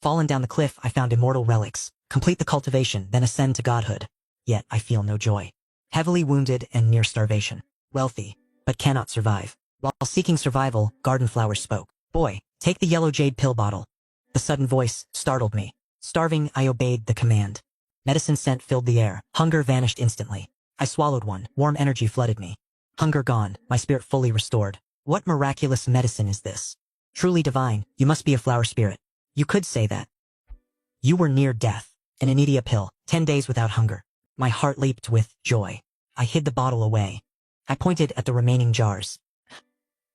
Fallen down the cliff, I found immortal relics. Complete the cultivation, then ascend to godhood. Yet I feel no joy. Heavily wounded and near starvation. Wealthy, but cannot survive. While seeking survival, garden flowers spoke. Boy, take the yellow jade pill bottle. The sudden voice startled me. Starving, I obeyed the command. Medicine scent filled the air. Hunger vanished instantly. I swallowed one. Warm energy flooded me. Hunger gone, my spirit fully restored. What miraculous medicine is this? Truly divine, you must be a flower spirit. You could say that. You were near death. An Anidia pill, 10 days without hunger. My heart leaped with joy. I hid the bottle away. I pointed at the remaining jars.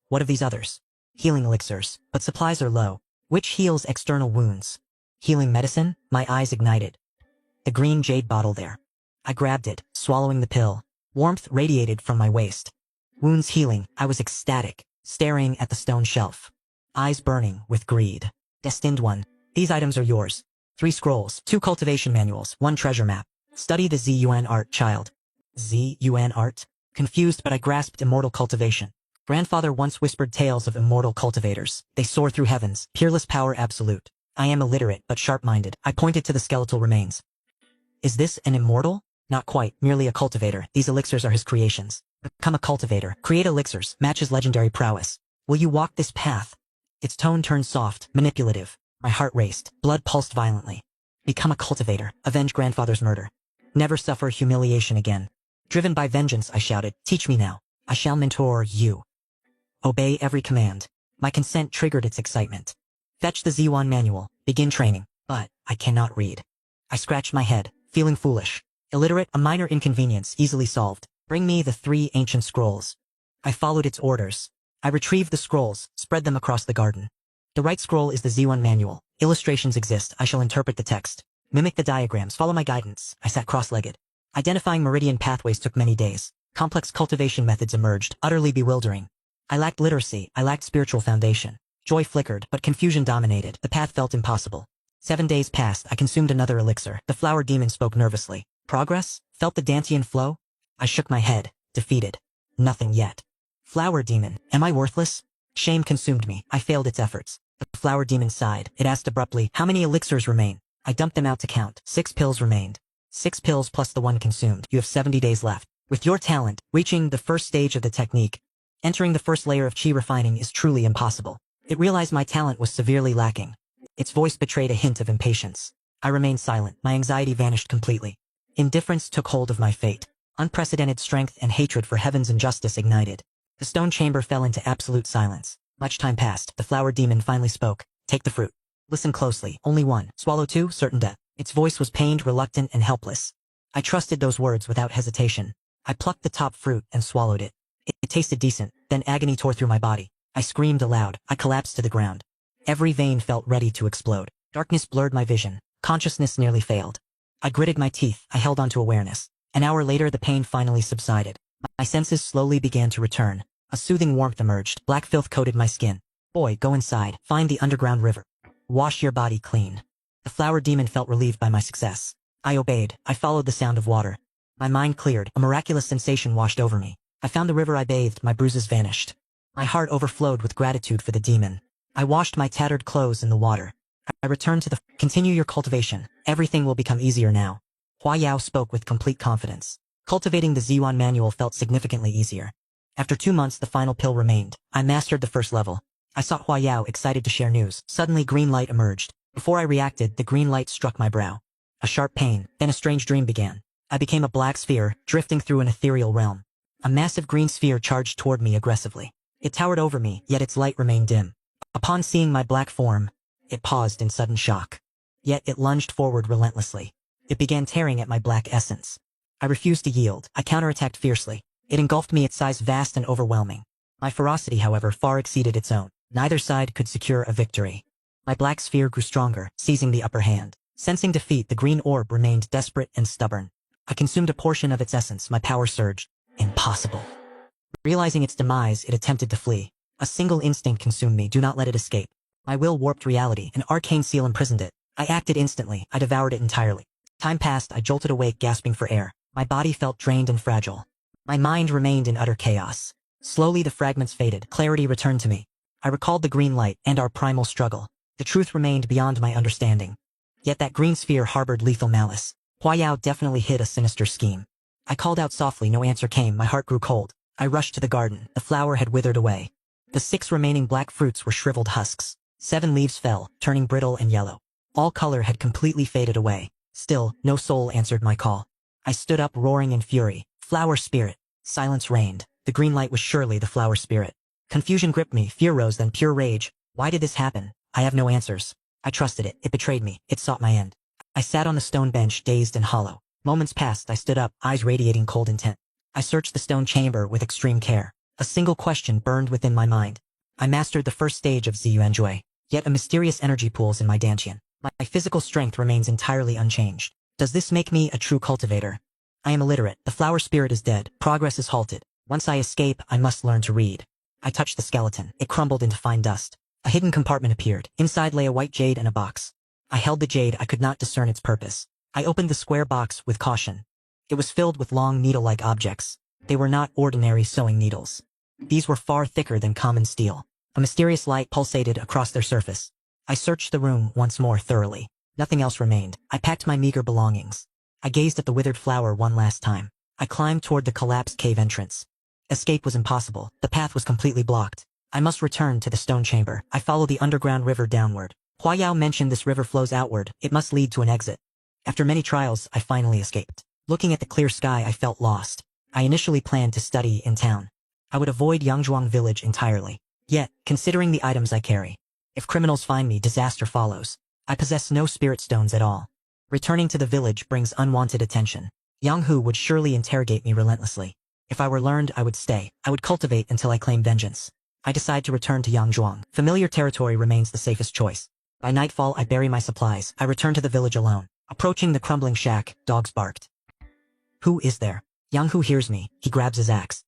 What of these others? Healing elixirs, but supplies are low. Which heals external wounds? Healing medicine? My eyes ignited. The green jade bottle there. I grabbed it, swallowing the pill. Warmth radiated from my waist. Wounds healing, I was ecstatic, staring at the stone shelf. Eyes burning with greed. Destined one. These items are yours. 3 scrolls, 2 cultivation manuals, 1 treasure map. Study the ZUN art, child. ZUN art? Confused, but I grasped immortal cultivation. Grandfather once whispered tales of immortal cultivators. They soar through heavens, peerless power absolute. I am illiterate, but sharp-minded. I pointed to the skeletal remains. Is this an immortal? Not quite, merely a cultivator. These elixirs are his creations. Become a cultivator. Create elixirs. Match his legendary prowess. Will you walk this path? Its tone turned soft, manipulative. My heart raced. Blood pulsed violently. Become a cultivator. Avenge grandfather's murder. Never suffer humiliation again. Driven by vengeance, I shouted. Teach me now. I shall mentor you. Obey every command. My consent triggered its excitement. Fetch the Z1 manual. Begin training. But I cannot read. I scratched my head, feeling foolish. Illiterate, a minor inconvenience, easily solved. Bring me the 3 ancient scrolls. I followed its orders. I retrieved the scrolls, spread them across the garden. The right scroll is the Z1 manual. Illustrations exist. I shall interpret the text. Mimic the diagrams. Follow my guidance. I sat cross-legged. Identifying meridian pathways took many days. Complex cultivation methods emerged, utterly bewildering. I lacked literacy. I lacked spiritual foundation. Joy flickered, but confusion dominated. The path felt impossible. 7 days passed. I consumed another elixir. The flower demon spoke nervously. Progress? Felt the Dantean flow? I shook my head, defeated. Nothing yet. Flower demon, am I worthless? Shame consumed me. I failed its efforts. The flower demon sighed. It asked abruptly, how many elixirs remain? I dumped them out to count. 6 pills remained. 6 pills plus the one consumed. You have 70 days left. With your talent, reaching the first stage of the technique, entering the first layer of chi refining is truly impossible. It realized my talent was severely lacking. Its voice betrayed a hint of impatience. I remained silent. My anxiety vanished completely. Indifference took hold of my fate. Unprecedented strength and hatred for heaven's injustice ignited. The stone chamber fell into absolute silence. Much time passed. The flower demon finally spoke. Take the fruit. Listen closely. Only 1. Swallow 2, certain death. Its voice was pained, reluctant, and helpless. I trusted those words without hesitation. I plucked the top fruit and swallowed it. It tasted decent, then agony tore through my body. I screamed aloud. I collapsed to the ground. Every vein felt ready to explode. Darkness blurred my vision. Consciousness nearly failed. I gritted my teeth. I held on to awareness. An hour later, the pain finally subsided. My senses slowly began to return. A soothing warmth emerged. Black filth coated my skin. Boy, go inside. Find the underground river. Wash your body clean. The flower demon felt relieved by my success. I obeyed. I followed the sound of water. My mind cleared. A miraculous sensation washed over me. I found the river. I bathed. My bruises vanished. My heart overflowed with gratitude for the demon. I washed my tattered clothes in the water. I returned to the... Continue your cultivation. Everything will become easier now. Hua Yao spoke with complete confidence. Cultivating the Ziyuan manual felt significantly easier. After 2 months, the final pill remained. I mastered the first level. I sought Hua Yao, excited to share news. Suddenly, green light emerged. Before I reacted, the green light struck my brow. A sharp pain, then a strange dream began. I became a black sphere, drifting through an ethereal realm. A massive green sphere charged toward me aggressively. It towered over me, yet its light remained dim. Upon seeing my black form, it paused in sudden shock. Yet it lunged forward relentlessly. It began tearing at my black essence. I refused to yield. I counterattacked fiercely. It engulfed me, its size vast and overwhelming. My ferocity, however, far exceeded its own. Neither side could secure a victory. My black sphere grew stronger, seizing the upper hand. Sensing defeat, the green orb remained desperate and stubborn. I consumed a portion of its essence. My power surged. Impossible. Realizing its demise, it attempted to flee. A single instinct consumed me. Do not let it escape. My will warped reality. An arcane seal imprisoned it. I acted instantly. I devoured it entirely. Time passed. I jolted awake, gasping for air. My body felt drained and fragile. My mind remained in utter chaos. Slowly the fragments faded. Clarity returned to me. I recalled the green light and our primal struggle. The truth remained beyond my understanding. Yet that green sphere harbored lethal malice. Hua Yao definitely hid a sinister scheme. I called out softly, no answer came, my heart grew cold. I rushed to the garden, the flower had withered away. The 6 remaining black fruits were shriveled husks. 7 leaves fell, turning brittle and yellow. All color had completely faded away. Still, no soul answered my call. I stood up roaring in fury. Flower spirit. Silence reigned. The green light was surely the flower spirit. Confusion gripped me, fear rose, then pure rage. Why did this happen? I have no answers. I trusted it. It betrayed me. It sought my end. I sat on the stone bench, dazed and hollow. Moments passed. I stood up, eyes radiating cold intent. I searched the stone chamber with extreme care. A single question burned within my mind. I mastered the first stage of Ziyuanjui, yet a mysterious energy pools in my dantian. My physical strength remains entirely unchanged. Does this make me a true cultivator? I am illiterate. The flower spirit is dead. Progress is halted. Once I escape, I must learn to read. I touched the skeleton. It crumbled into fine dust. A hidden compartment appeared. Inside lay a white jade and a box. I held the jade. I could not discern its purpose. I opened the square box with caution. It was filled with long needle-like objects. They were not ordinary sewing needles. These were far thicker than common steel. A mysterious light pulsated across their surface. I searched the room once more thoroughly. Nothing else remained. I packed my meager belongings. I gazed at the withered flower one last time. I climbed toward the collapsed cave entrance. Escape was impossible. The path was completely blocked. I must return to the stone chamber. I followed the underground river downward. Hua Yao mentioned this river flows outward. It must lead to an exit. After many trials, I finally escaped. Looking at the clear sky, I felt lost. I initially planned to study in town. I would avoid Yangzhuang village entirely. Yet, considering the items I carry, if criminals find me, disaster follows. I possess no spirit stones at all. Returning to the village brings unwanted attention. Yang Hu would surely interrogate me relentlessly. If I were learned, I would stay. I would cultivate until I claim vengeance. I decide to return to Yangzhuang. Familiar territory remains the safest choice. By nightfall, I bury my supplies. I return to the village alone. Approaching the crumbling shack, dogs barked. Who is there? Yang Hu hears me. He grabs his axe.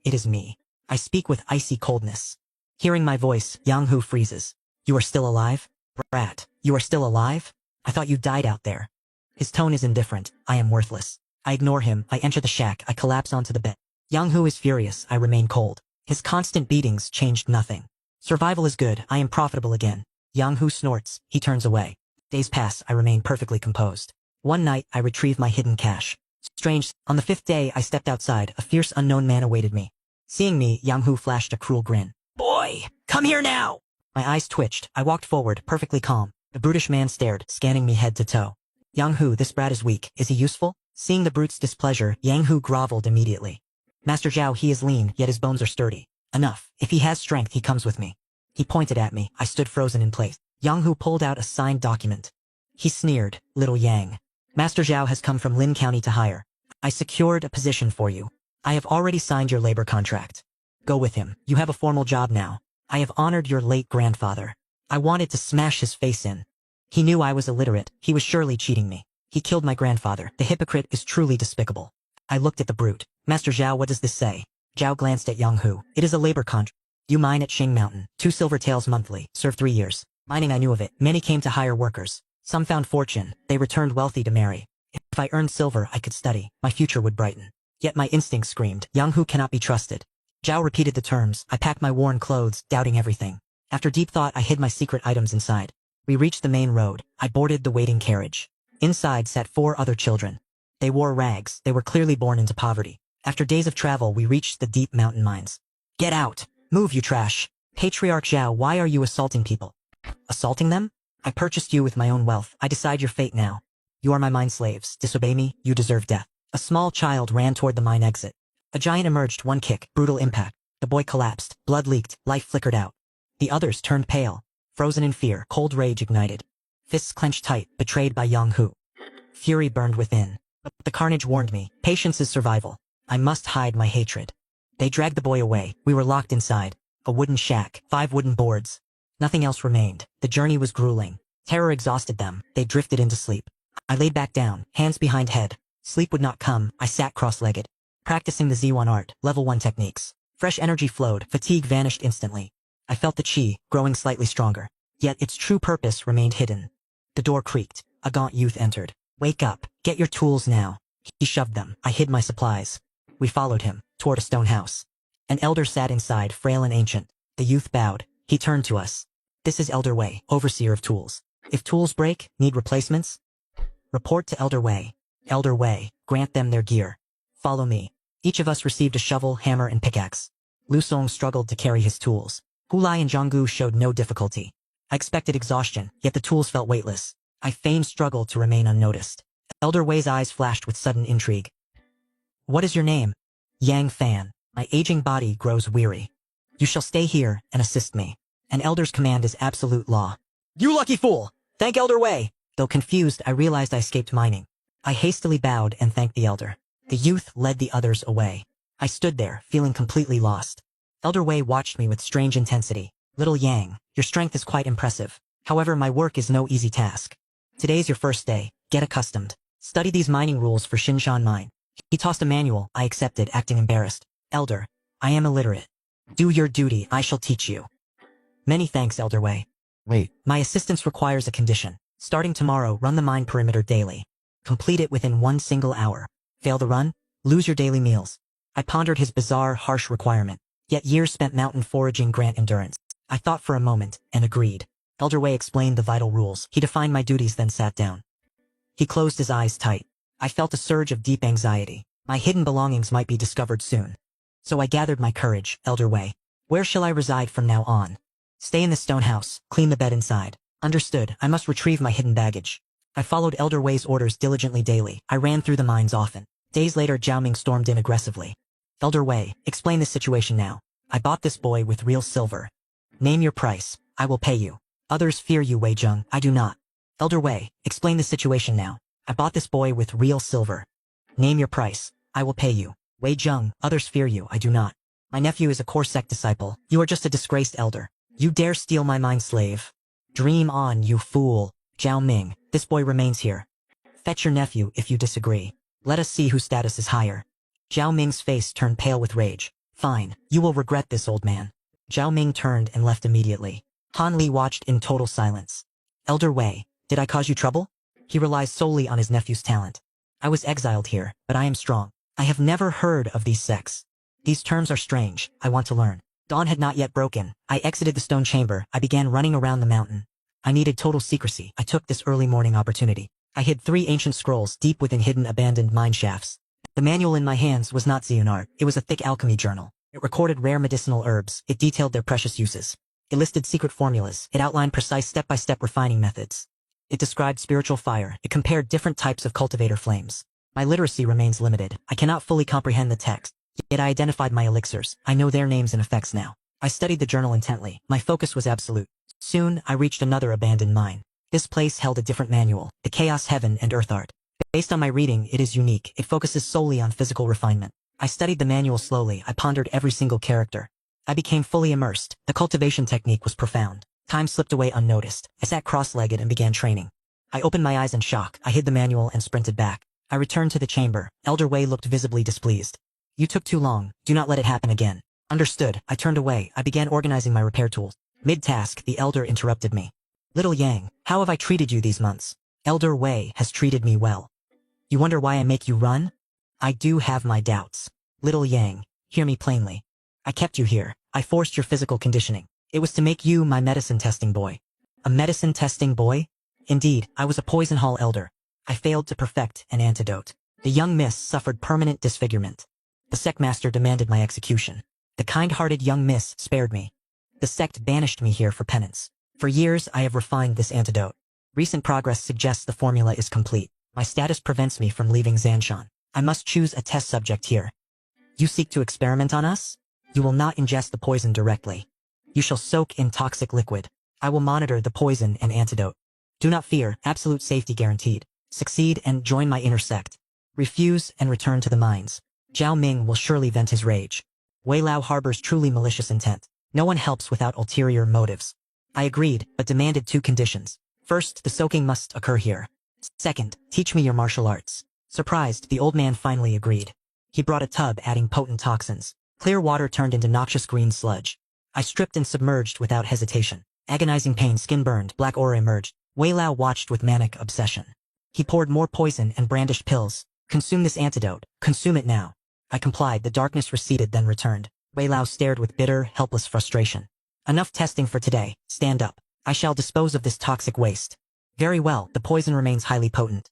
It is me. I speak with icy coldness. Hearing my voice, Yang Hu freezes. You are still alive? Brat, you are still alive? I thought you died out there. His tone is indifferent. I am worthless. I ignore him. I enter the shack. I collapse onto the bed. Yang Hu is furious. I remain cold. His constant beatings changed nothing. Survival is good. I am profitable again. Yang Hu snorts. He turns away. Days pass. I remain perfectly composed. One night, I retrieve my hidden cache. Strange. On the 5th day, I stepped outside. A fierce unknown man awaited me. Seeing me, Yang Hu flashed a cruel grin. Boy, come here now! My eyes twitched. I walked forward, perfectly calm. The brutish man stared, scanning me head to toe. Yang Hu, this brat is weak. Is he useful? Seeing the brute's displeasure, Yang Hu groveled immediately. Master Zhao, he is lean, yet his bones are sturdy. Enough. If he has strength, he comes with me. He pointed at me. I stood frozen in place. Yang Hu pulled out a signed document. He sneered, Little Yang. Master Zhao has come from Lin County to hire. I secured a position for you. I have already signed your labor contract. Go with him. You have a formal job now. I have honored your late grandfather. I wanted to smash his face in. He knew I was illiterate. He was surely cheating me. He killed my grandfather. The hypocrite is truly despicable. I looked at the brute. Master Zhao, what does this say? Zhao glanced at Yang Hu. It is a labor contract. You mine at Xing Mountain. 2 silver taels monthly. Serve 3 years. Mining, I knew of it. Many came to hire workers. Some found fortune. They returned wealthy to marry. If I earned silver, I could study. My future would brighten. Yet my instinct screamed, Yang Hu cannot be trusted. Zhao repeated the terms. I packed my worn clothes, doubting everything. After deep thought, I hid my secret items inside. We reached the main road. I boarded the waiting carriage. Inside sat 4 other children. They wore rags. They were clearly born into poverty. After days of travel, we reached the deep mountain mines. Get out! Move, you trash! Patriarch Zhao, why are you assaulting people? Assaulting them? I purchased you with my own wealth. I decide your fate now. You are my mine slaves. Disobey me, you deserve death. A small child ran toward the mine exit. A giant emerged, one kick, brutal impact. The boy collapsed, blood leaked, life flickered out. The others turned pale, frozen in fear, cold rage ignited. Fists clenched tight, betrayed by Yang Hu. Fury burned within. But the carnage warned me, patience is survival. I must hide my hatred. They dragged the boy away. We were locked inside. A wooden shack, 5 wooden boards. Nothing else remained. The journey was grueling. Terror exhausted them. They drifted into sleep. I laid back down, hands behind head. Sleep would not come. I sat cross-legged. Practicing the Z1 art, level 1 techniques. Fresh energy flowed, fatigue vanished instantly. I felt the chi, growing slightly stronger. Yet its true purpose remained hidden. The door creaked. A gaunt youth entered. Wake up. Get your tools now. He shoved them. I hid my supplies. We followed him, toward a stone house. An elder sat inside, frail and ancient. The youth bowed. He turned to us. This is Elder Wei, overseer of tools. If tools break, need replacements? Report to Elder Wei. Elder Wei, grant them their gear. Follow me. Each of us received a shovel, hammer, and pickaxe. Lu Song struggled to carry his tools. Hu Lai and Zhanggu showed no difficulty. I expected exhaustion, yet the tools felt weightless. I feigned struggle to remain unnoticed. Elder Wei's eyes flashed with sudden intrigue. What is your name? Yang Fan. My aging body grows weary. You shall stay here and assist me. An elder's command is absolute law. You lucky fool! Thank Elder Wei! Though confused, I realized I escaped mining. I hastily bowed and thanked the elder. The youth led the others away. I stood there, feeling completely lost. Elder Wei watched me with strange intensity. Little Yang, your strength is quite impressive. However, my work is no easy task. Today's your first day. Get accustomed. Study these mining rules for Shinshan Mine. He tossed a manual. I accepted, acting embarrassed. Elder, I am illiterate. Do your duty, I shall teach you. Many thanks, Elder Wei. Wait, My assistance requires a condition. Starting tomorrow, run the mine perimeter daily. Complete it within 1 single hour. Fail the run? Lose your daily meals. I pondered his bizarre, harsh requirement. Yet years spent mountain foraging grant endurance. I thought for a moment, and agreed. Elder Wei explained the vital rules. He defined my duties, then sat down. He closed his eyes tight. I felt a surge of deep anxiety. My hidden belongings might be discovered soon. So I gathered my courage. Elder Wei. Where shall I reside from now on? Stay in the stone house. Clean the bed inside. Understood. I must retrieve my hidden baggage. I followed Elder Wei's orders diligently daily. I ran through the mines often. Days later, Zhao Ming stormed in aggressively. Elder Wei, explain the situation now. I bought this boy with real silver. Name your price. I will pay you. Others fear you, Wei Zheng. I do not. Elder Wei, explain the situation now. I bought this boy with real silver. Name your price. I will pay you. Wei Zheng, others fear you. I do not. My nephew is a core sect disciple. You are just a disgraced elder. You dare steal my mind slave. Dream on, you fool. Zhao Ming, this boy remains here. Fetch your nephew if you disagree. Let us see whose status is higher. Zhao Ming's face turned pale with rage. Fine, you will regret this, old man. Zhao Ming turned and left immediately. Han Li watched in total silence. Elder Wei, did I cause you trouble? He relies solely on his nephew's talent. I was exiled here, but I am strong. I have never heard of these sects. These terms are strange. I want to learn. Dawn had not yet broken. I exited the stone chamber. I began running around the mountain. I needed total secrecy. I took this early morning opportunity. I hid 3 ancient scrolls deep within hidden abandoned mine shafts. The manual in my hands was not Xian art. It was a thick alchemy journal. It recorded rare medicinal herbs. It detailed their precious uses. It listed secret formulas. It outlined precise step-by-step refining methods. It described spiritual fire. It compared different types of cultivator flames. My literacy remains limited. I cannot fully comprehend the text. Yet I identified my elixirs. I know their names and effects now. I studied the journal intently. My focus was absolute. Soon, I reached another abandoned mine. This place held a different manual, the Chaos Heaven and Earth Art. Based on my reading, it is unique. It focuses solely on physical refinement. I studied the manual slowly. I pondered every single character. I became fully immersed. The cultivation technique was profound. Time slipped away unnoticed. I sat cross-legged and began training. I opened my eyes in shock. I hid the manual and sprinted back. I returned to the chamber. Elder Wei looked visibly displeased. You took too long. Do not let it happen again. Understood. I turned away. I began organizing my repair tools. Mid-task, the elder interrupted me. Little Yang, how have I treated you these months? Elder Wei has treated me well. You wonder why I make you run? I do have my doubts. Little Yang, hear me plainly. I kept you here. I forced your physical conditioning. It was to make you my medicine testing boy. A medicine testing boy? Indeed, I was a poison hall elder. I failed to perfect an antidote. The young miss suffered permanent disfigurement. The sect master demanded my execution. The kind-hearted young miss spared me. The sect banished me here for penance. For years, I have refined this antidote. Recent progress suggests the formula is complete. My status prevents me from leaving Zanshan. I must choose a test subject here. You seek to experiment on us? You will not ingest the poison directly. You shall soak in toxic liquid. I will monitor the poison and antidote. Do not fear, absolute safety guaranteed. Succeed and join my inner sect. Refuse and return to the mines. Zhao Ming will surely vent his rage. Wei Lao harbors truly malicious intent. No one helps without ulterior motives. I agreed, but demanded 2 conditions. First, the soaking must occur here. Second, teach me your martial arts. Surprised, the old man finally agreed. He brought a tub adding potent toxins. Clear water turned into noxious green sludge. I stripped and submerged without hesitation. Agonizing pain, skin burned, black aura emerged. Wei Lao watched with manic obsession. He poured more poison and brandished pills. Consume this antidote. Consume it now. I complied. The darkness receded, then returned. Wei Lao stared with bitter, helpless frustration. Enough testing for today. Stand up. I shall dispose of this toxic waste. Very well, the poison remains highly potent.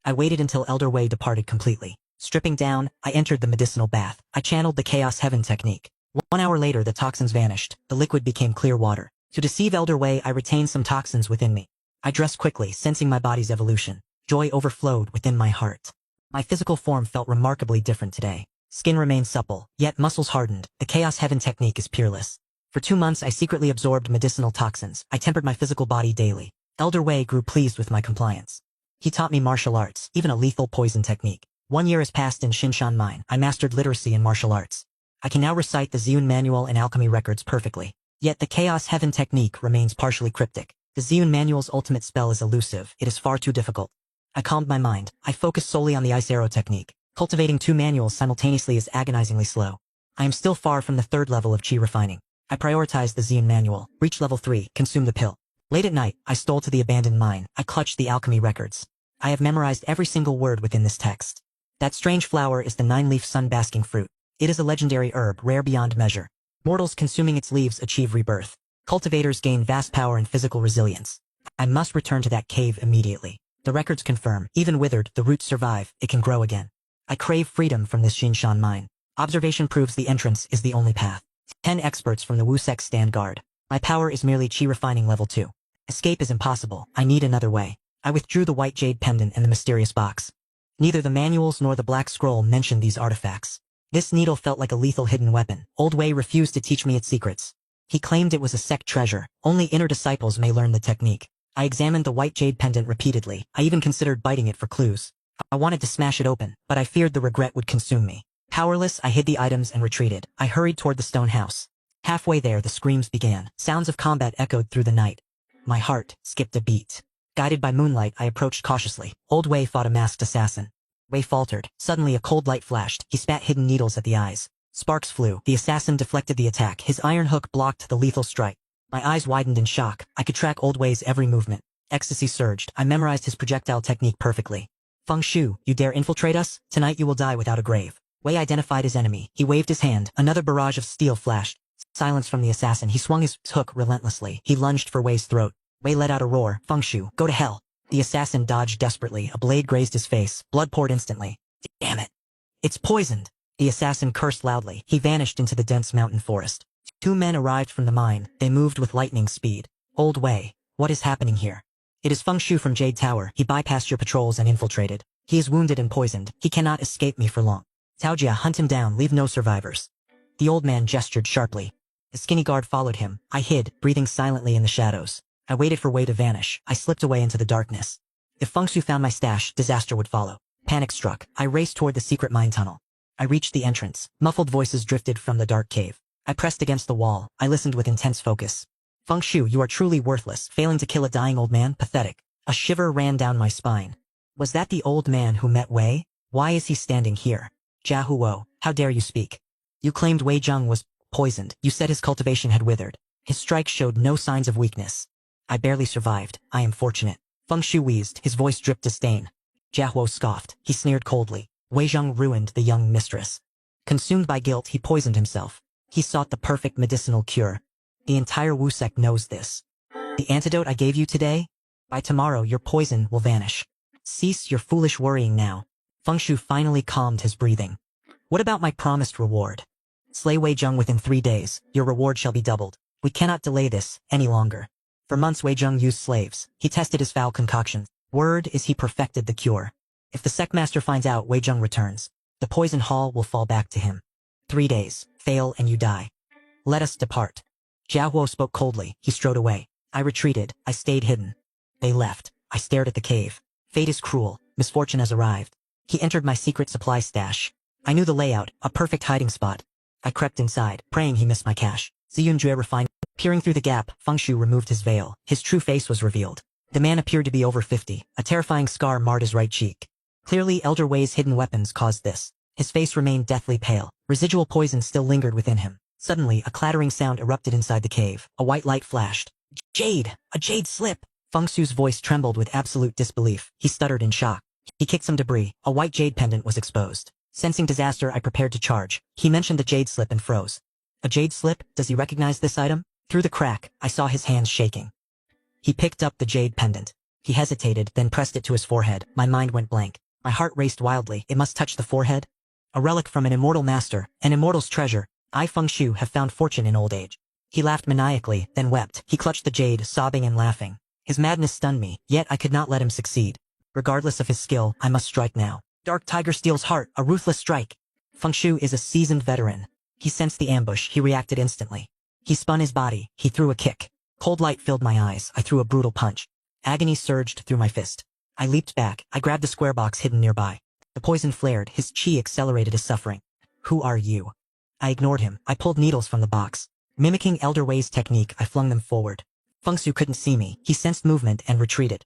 I waited until Elder Wei departed completely. Stripping down, I entered the medicinal bath. I channeled the Chaos Heaven technique. 1 hour later, the toxins vanished. The liquid became clear water. To deceive Elder Wei, I retained some toxins within me. I dressed quickly, sensing my body's evolution. Joy overflowed within my heart. My physical form felt remarkably different today. Skin remained supple, yet muscles hardened. The Chaos Heaven technique is peerless. For 2 months, I secretly absorbed medicinal toxins. I tempered my physical body daily. Elder Wei grew pleased with my compliance. He taught me martial arts, even a lethal poison technique. 1 year has passed in Shinshan Mine. I mastered literacy in martial arts. I can now recite the Ziyun Manual and alchemy records perfectly. Yet the Chaos Heaven technique remains partially cryptic. The Ziyun Manual's ultimate spell is elusive. It is far too difficult. I calmed my mind. I focused solely on the ice arrow technique. Cultivating 2 manuals simultaneously is agonizingly slow. I am still far from the 3rd level of chi refining. I prioritized the Ziyun Manual. Reach level 3, consume the pill. Late at night, I stole to the abandoned mine. I clutched the alchemy records. I have memorized every single word within this text. That strange flower is the 9-leaf sun-basking fruit. It is a legendary herb, rare beyond measure. Mortals consuming its leaves achieve rebirth. Cultivators gain vast power and physical resilience. I must return to that cave immediately. The records confirm, even withered, the roots survive, it can grow again. I crave freedom from this Shinshan mine. Observation proves the entrance is the only path. 10 experts from the Wu sect stand guard. My power is merely chi refining level 2. Escape is impossible. I need another way. I withdrew the white jade pendant and the mysterious box. Neither the manuals nor the black scroll mentioned these artifacts. This needle felt like a lethal hidden weapon. Old Wei refused to teach me its secrets. He claimed it was a sect treasure. Only inner disciples may learn the technique. I examined the white jade pendant repeatedly. I even considered biting it for clues. I wanted to smash it open, but I feared the regret would consume me. Powerless, I hid the items and retreated. I hurried toward the stone house. Halfway there, the screams began. Sounds of combat echoed through the night. My heart skipped a beat. Guided by moonlight, I approached cautiously. Old Wei fought a masked assassin. Wei faltered. Suddenly a cold light flashed. He spat hidden needles at the eyes. Sparks flew. The assassin deflected the attack. His iron hook blocked the lethal strike. My eyes widened in shock. I could track Old Wei's every movement. Ecstasy surged. I memorized his projectile technique perfectly. Feng Shu, you dare infiltrate us? Tonight you will die without a grave. Wei identified his enemy. He waved his hand. Another barrage of steel flashed. Silence from the assassin. He swung his hook relentlessly. He lunged for Wei's throat. Wei let out a roar. Feng Shu, go to hell. The assassin dodged desperately. A blade grazed his face. Blood poured instantly. Damn it. It's poisoned. The assassin cursed loudly. He vanished into the dense mountain forest. 2 men arrived from the mine. They moved with lightning speed. Old Wei, what is happening here? It is Feng Shu from Jade Tower. He bypassed your patrols and infiltrated. He is wounded and poisoned. He cannot escape me for long. Taojia, hunt him down. Leave no survivors. The old man gestured sharply. The skinny guard followed him. I hid, breathing silently in the shadows. I waited for Wei to vanish. I slipped away into the darkness. If Feng Shu found my stash, disaster would follow. Panic struck. I raced toward the secret mine tunnel. I reached the entrance. Muffled voices drifted from the dark cave. I pressed against the wall. I listened with intense focus. Feng Shu, you are truly worthless. Failing to kill a dying old man? Pathetic. A shiver ran down my spine. Was that the old man who met Wei? Why is he standing here? Jia Huo, how dare you speak? You claimed Wei Zheng was poisoned. You said his cultivation had withered. His strike showed no signs of weakness. I barely survived. I am fortunate. Feng Shu wheezed. His voice dripped disdain. Jia Huo scoffed. He sneered coldly. Wei Zheng ruined the young mistress. Consumed by guilt, he poisoned himself. He sought the perfect medicinal cure. The entire Wu sect knows this. The antidote I gave you today? By tomorrow, your poison will vanish. Cease your foolish worrying now. Feng Shu finally calmed his breathing. What about my promised reward? Slay Wei Zheng within 3 days. Your reward shall be doubled. We cannot delay this any longer. For months Wei Zheng used slaves. He tested his foul concoctions. Word is he perfected the cure. If the sectmaster finds out Wei Zheng returns, the poison hall will fall back to him. 3 days. Fail and you die. Let us depart. Jia Huo spoke coldly. He strode away. I retreated. I stayed hidden. They left. I stared at the cave. Fate is cruel. Misfortune has arrived. He entered my secret supply stash. I knew the layout, a perfect hiding spot. I crept inside, praying he missed my cache. Ziyun Jue refined. Peering through the gap, Feng Shu removed his veil. His true face was revealed. The man appeared to be over 50. A terrifying scar marred his right cheek. Clearly, Elder Wei's hidden weapons caused this. His face remained deathly pale. Residual poison still lingered within him. Suddenly, a clattering sound erupted inside the cave. A white light flashed. Jade! A jade slip! Feng Shu's voice trembled with absolute disbelief. He stuttered in shock. He kicked some debris. A white jade pendant was exposed. Sensing disaster, I prepared to charge. He mentioned the jade slip and froze. A jade slip? Does he recognize this item? Through the crack, I saw his hands shaking. He picked up the jade pendant. He hesitated, then pressed it to his forehead. My mind went blank. My heart raced wildly. It must touch the forehead? A relic from an immortal master, an immortal's treasure. I Feng Shu have found fortune in old age. He laughed maniacally, then wept. He clutched the jade, sobbing and laughing. His madness stunned me, yet I could not let him succeed. Regardless of his skill, I must strike now. Dark Tiger Steel's heart, a ruthless strike. Feng Shu is a seasoned veteran. He sensed the ambush, he reacted instantly. He spun his body, he threw a kick. Cold light filled my eyes, I threw a brutal punch. Agony surged through my fist. I leaped back, I grabbed the square box hidden nearby. The poison flared, his chi accelerated his suffering. Who are you? I ignored him, I pulled needles from the box. Mimicking Elder Wei's technique, I flung them forward. Feng Shu couldn't see me, he sensed movement and retreated.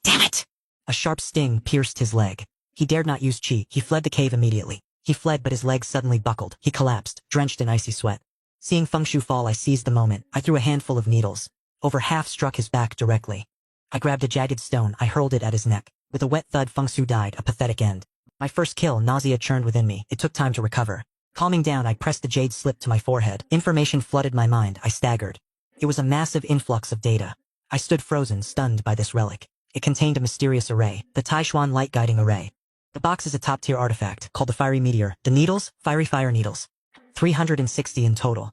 Damn it! A sharp sting pierced his leg. He dared not use chi, he fled the cave immediately. He fled but his legs suddenly buckled, he collapsed, drenched in icy sweat. Seeing Feng Shu fall, I seized the moment. I threw a handful of needles. Over half struck his back directly. I grabbed a jagged stone, I hurled it at his neck. With a wet thud, Feng Shu died, a pathetic end. My first kill, nausea churned within me, it took time to recover. Calming down, I pressed the jade slip to my forehead. Information flooded my mind, I staggered. It was a massive influx of data. I stood frozen, stunned by this relic. It contained a mysterious array, the Taishuan light guiding array. The box is a top-tier artifact, called the Fiery Meteor. The needles? Fiery fire needles. 360 in total.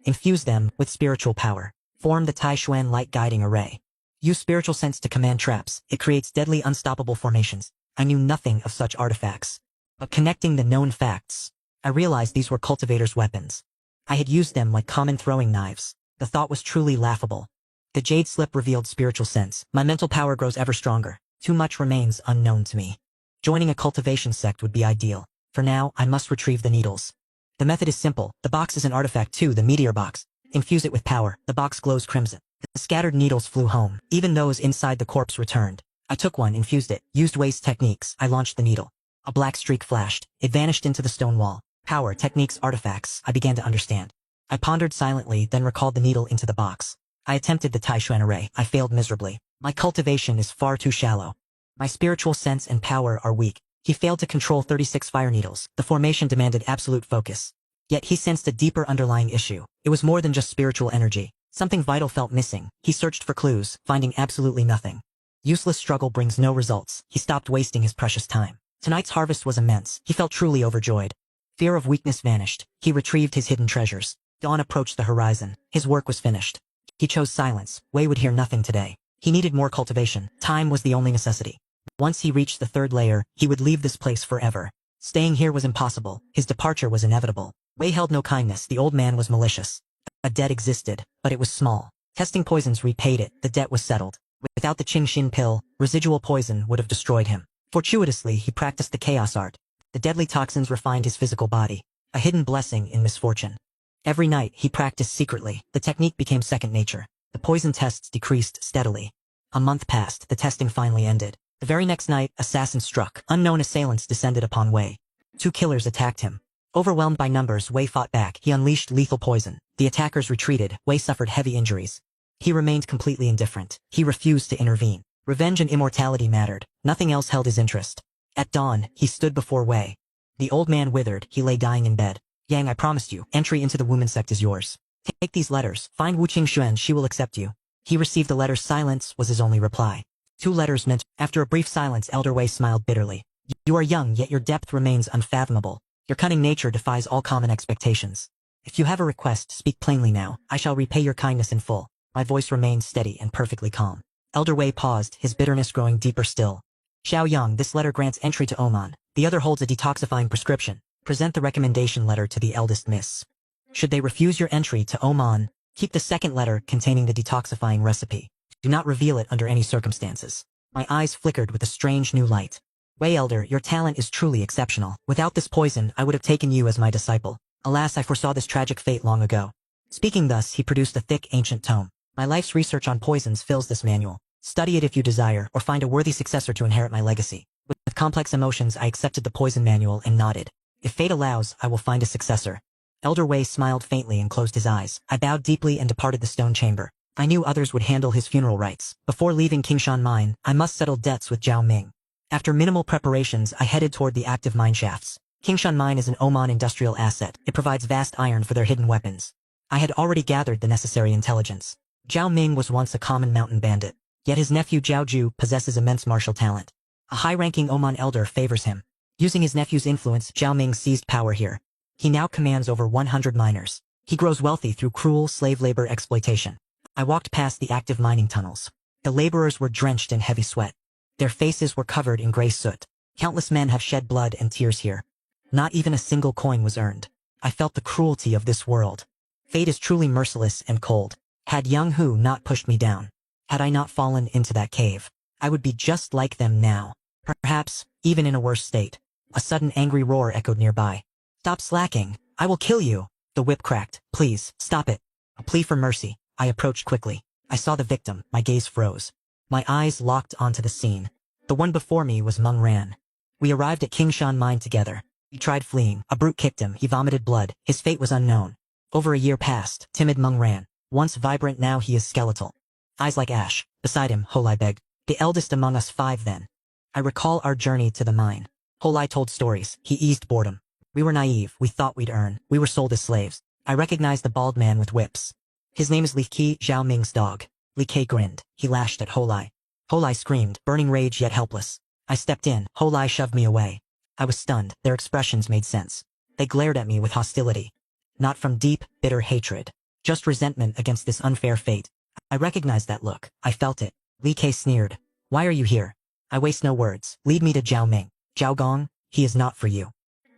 Infuse them with spiritual power. Form the Taishuan light guiding array. Use spiritual sense to command traps. It creates deadly unstoppable formations. I knew nothing of such artifacts. But connecting the known facts, I realized these were cultivators' weapons. I had used them like common throwing knives. The thought was truly laughable. The jade slip revealed spiritual sense. My mental power grows ever stronger. Too much remains unknown to me. Joining a cultivation sect would be ideal. For now, I must retrieve the needles. The method is simple. The box is an artifact too, the meteor box. Infuse it with power. The box glows crimson. The scattered needles flew home. Even those inside the corpse returned. I took one, infused it, used Wei's techniques. I launched the needle. A black streak flashed. It vanished into the stone wall. Power, techniques, artifacts. I began to understand. I pondered silently, then recalled the needle into the box. I attempted the Taishuan array. I failed miserably. My cultivation is far too shallow. My spiritual sense and power are weak. He failed to control 36 fire needles. The formation demanded absolute focus. Yet he sensed a deeper underlying issue. It was more than just spiritual energy. Something vital felt missing. He searched for clues, finding absolutely nothing. Useless struggle brings no results. He stopped wasting his precious time. Tonight's harvest was immense. He felt truly overjoyed. Fear of weakness vanished. He retrieved his hidden treasures. Dawn approached the horizon. His work was finished. He chose silence. Wei would hear nothing today. He needed more cultivation. Time was the only necessity. Once he reached the third layer, he would leave this place forever. Staying here was impossible. His departure was inevitable. Wei held no kindness. The old man was malicious. A debt existed, but it was small. Testing poisons repaid it. The debt was settled. Without the Qingxin pill, residual poison would have destroyed him. Fortuitously, he practiced the chaos art. The deadly toxins refined his physical body. A hidden blessing in misfortune. Every night, he practiced secretly. The technique became second nature. The poison tests decreased steadily. A month passed. The testing finally ended. The very next night, assassins struck. Unknown assailants descended upon Wei. 2 killers attacked him. Overwhelmed by numbers, Wei fought back. He unleashed lethal poison. The attackers retreated. Wei suffered heavy injuries. He remained completely indifferent. He refused to intervene. Revenge and immortality mattered. Nothing else held his interest. At dawn, he stood before Wei. The old man withered. He lay dying in bed. Yang, I promised you, entry into the woman sect is yours. Take these letters. Find Wu Qingxuan, she will accept you. He received the letters. Silence was his only reply. 2 letters meant. After a brief silence, Elder Wei smiled bitterly. You are young, yet your depth remains unfathomable. Your cunning nature defies all common expectations. If you have a request, speak plainly now. I shall repay your kindness in full. My voice remained steady and perfectly calm. Elder Wei paused, his bitterness growing deeper still. Xiao Yang, this letter grants entry to Oman. The other holds a detoxifying prescription. Present the recommendation letter to the eldest miss. Should they refuse your entry to Oman, keep the second letter containing the detoxifying recipe. Do not reveal it under any circumstances. My eyes flickered with a strange new light. Wei Elder, your talent is truly exceptional. Without this poison, I would have taken you as my disciple. Alas, I foresaw this tragic fate long ago. Speaking thus, he produced a thick, ancient tome. My life's research on poisons fills this manual. Study it if you desire, or find a worthy successor to inherit my legacy. With complex emotions, I accepted the poison manual and nodded. If fate allows, I will find a successor. Elder Wei smiled faintly and closed his eyes. I bowed deeply and departed the stone chamber. I knew others would handle his funeral rites. Before leaving Qingshan Mine, I must settle debts with Zhao Ming. After minimal preparations, I headed toward the active mine shafts. Qingshan Mine is an Oman industrial asset. It provides vast iron for their hidden weapons. I had already gathered the necessary intelligence. Zhao Ming was once a common mountain bandit, yet his nephew Zhao Ju possesses immense martial talent. A high-ranking Oman elder favors him. Using his nephew's influence, Zhao Ming seized power here. He now commands over 100 miners. He grows wealthy through cruel slave labor exploitation. I walked past the active mining tunnels. The laborers were drenched in heavy sweat. Their faces were covered in gray soot. Countless men have shed blood and tears here. Not even a single coin was earned. I felt the cruelty of this world. Fate is truly merciless and cold. Had Yang Hu not pushed me down, had I not fallen into that cave, I would be just like them now. Perhaps, even in a worse state. A sudden angry roar echoed nearby. Stop slacking. I will kill you. The whip cracked. Please, stop it. A plea for mercy. I approached quickly. I saw the victim. My gaze froze. My eyes locked onto the scene. The one before me was Meng Ran. We arrived at Kingshan Mine together. He tried fleeing. A brute kicked him. He vomited blood. His fate was unknown. Over a year passed. Timid Meng Ran. Once vibrant, now he is skeletal. Eyes like ash. Beside him, Holai begged. The eldest among us 5 then. I recall our journey to the mine. Holai told stories. He eased boredom. We were naive. We thought we'd earn. We were sold as slaves. I recognized the bald man with whips. His name is Li Qi, Zhao Ming's dog. Li Ke grinned. He lashed at Holai. Holai screamed, burning rage yet helpless. I stepped in. Holai shoved me away. I was stunned. Their expressions made sense. They glared at me with hostility. Not from deep, bitter hatred. Just resentment against this unfair fate. I recognized that look. I felt it. Li Ke sneered. Why are you here? I waste no words. Lead me to Zhao Ming. Zhao Gong, he is not for you.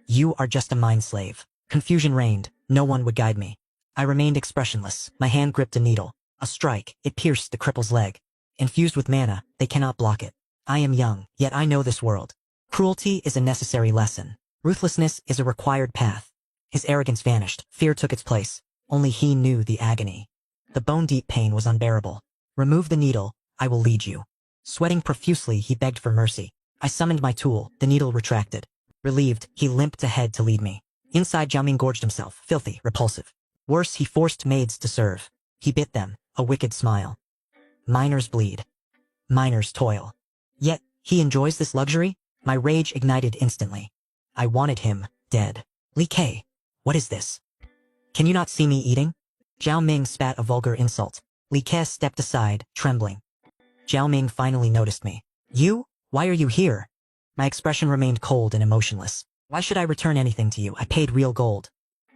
You are just a mine slave. Confusion reigned. No one would guide me. I remained expressionless. My hand gripped a needle. A strike. It pierced the cripple's leg. Infused with mana, they cannot block it. I am young, yet I know this world. Cruelty is a necessary lesson. Ruthlessness is a required path. His arrogance vanished. Fear took its place. Only he knew the agony. The bone-deep pain was unbearable. Remove the needle. I will lead you. Sweating profusely, he begged for mercy. I summoned my tool. The needle retracted. Relieved, he limped ahead to lead me. Inside, Zhao Ming gorged himself. Filthy, repulsive. Worse, he forced maids to serve. He bit them. A wicked smile. Miners bleed. Miners toil. Yet, he enjoys this luxury? My rage ignited instantly. I wanted him dead. Li Ke, what is this? Can you not see me eating? Zhao Ming spat a vulgar insult. Li Ke stepped aside, trembling. Zhao Ming finally noticed me. You? Why are you here? My expression remained cold and emotionless. Why should I return anything to you? I paid real gold.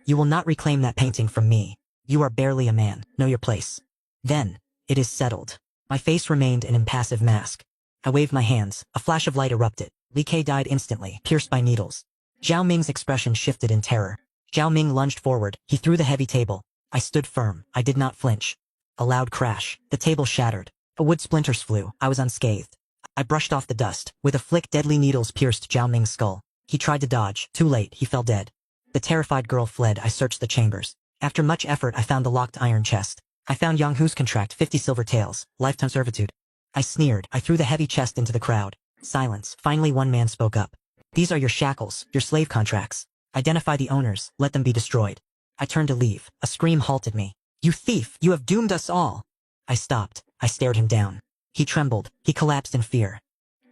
You will not reclaim that painting from me. You are barely a man. Know your place. Then, it is settled. My face remained an impassive mask. I waved my hands. A flash of light erupted. Li Ke died instantly, pierced by needles. Zhao Ming's expression shifted in terror. Zhao Ming lunged forward. He threw the heavy table. I stood firm. I did not flinch. A loud crash. The table shattered. Wood splinters flew. I was unscathed. I brushed off the dust. With a flick, deadly needles pierced Zhao Ming's skull. He tried to dodge. Too late. He fell dead. The terrified girl fled. I searched the chambers. After much effort, I found the locked iron chest. I found Yang Hu's contract, 50 silver taels, lifetime servitude. I sneered. I threw the heavy chest into the crowd. Silence. Finally, one man spoke up. These are your shackles, your slave contracts. Identify the owners. Let them be destroyed. I turned to leave. A scream halted me. You thief! You have doomed us all! I stopped. I stared him down. He trembled. He collapsed in fear.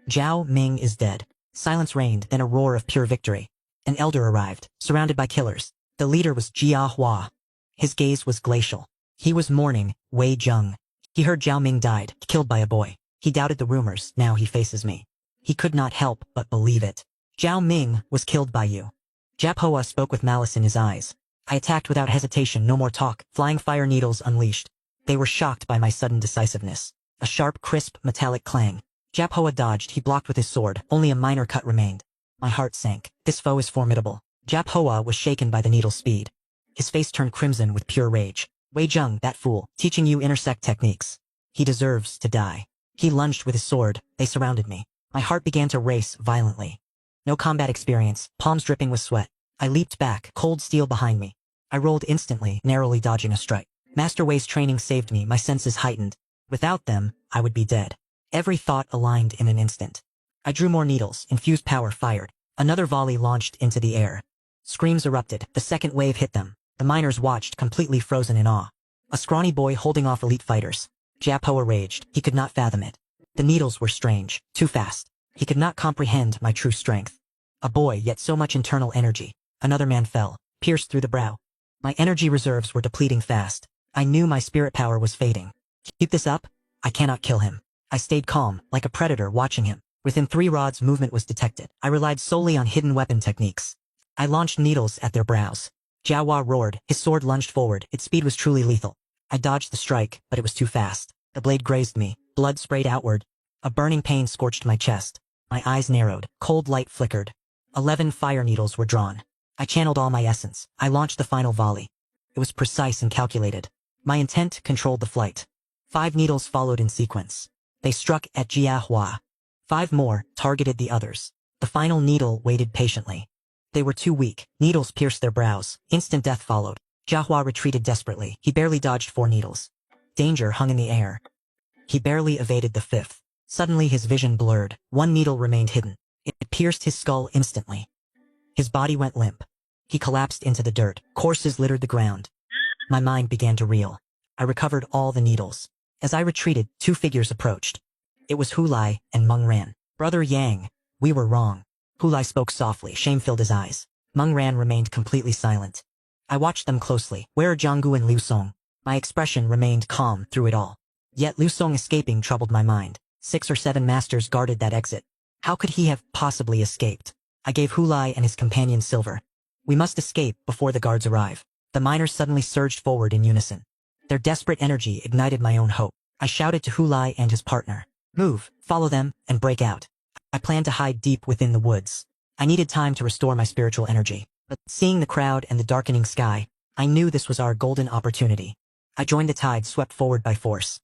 Zhao Ming is dead. Silence reigned, then a roar of pure victory. An elder arrived, surrounded by killers. The leader was Jia Hua. His gaze was glacial. He was mourning Wei Zheng. He heard Zhao Ming died, killed by a boy. He doubted the rumors. Now he faces me. He could not help but believe it. Zhao Ming was killed by you. Jap Hoa spoke with malice in his eyes. I attacked without hesitation. No more talk. Flying fire needles unleashed. They were shocked by my sudden decisiveness. A sharp, crisp, metallic clang. Jap Hoa dodged. He blocked with his sword. Only a minor cut remained. My heart sank. This foe is formidable. Jap Hoa was shaken by the needle's speed. His face turned crimson with pure rage. Wei Zheng, that fool, teaching you intersect techniques. He deserves to die. He lunged with his sword. They surrounded me. My heart began to race violently. No combat experience, palms dripping with sweat. I leaped back, cold steel behind me. I rolled instantly, narrowly dodging a strike. Master Wei's training saved me, my senses heightened. Without them, I would be dead. Every thought aligned in an instant. I drew more needles, infused power fired. Another volley launched into the air. Screams erupted. The second wave hit them. The miners watched, completely frozen in awe. A scrawny boy holding off elite fighters. Jap Hoa raged. He could not fathom it. The needles were strange, too fast. He could not comprehend my true strength. A boy, yet so much internal energy. Another man fell, pierced through the brow. My energy reserves were depleting fast. I knew my spirit power was fading. Keep this up? I cannot kill him. I stayed calm, like a predator watching him. Within 3 rods, movement was detected. I relied solely on hidden weapon techniques. I launched needles at their brows. Jiahua roared, his sword lunged forward, its speed was truly lethal. I dodged the strike, but it was too fast. The blade grazed me, blood sprayed outward. A burning pain scorched my chest. My eyes narrowed, cold light flickered. 11 fire needles were drawn. I channeled all my essence. I launched the final volley. It was precise and calculated. My intent controlled the flight. 5 needles followed in sequence. They struck at Jiahua. 5 more targeted the others. The final needle waited patiently. They were too weak. Needles pierced their brows. Instant death followed. Jiahua retreated desperately. He barely dodged 4 needles. Danger hung in the air. He barely evaded the 5th. Suddenly his vision blurred. 1 needle remained hidden. It pierced his skull instantly. His body went limp. He collapsed into the dirt. Corpses littered the ground. My mind began to reel. I recovered all the needles. As I retreated, 2 figures approached. It was Hulai and Meng Ran. Brother Yang, we were wrong. Hulai spoke softly, shame filled his eyes. Meng Ran remained completely silent. I watched them closely. Where are Jianggu and Liu Song? My expression remained calm through it all. Yet Liu Song escaping troubled my mind. 6 or 7 masters guarded that exit. How could he have possibly escaped? I gave Hulai and his companion silver. We must escape before the guards arrive. The miners suddenly surged forward in unison. Their desperate energy ignited my own hope. I shouted to Hulai and his partner. Move, follow them, and break out. I planned to hide deep within the woods. I needed time to restore my spiritual energy. But seeing the crowd and the darkening sky, I knew this was our golden opportunity. I joined the tide swept forward by force.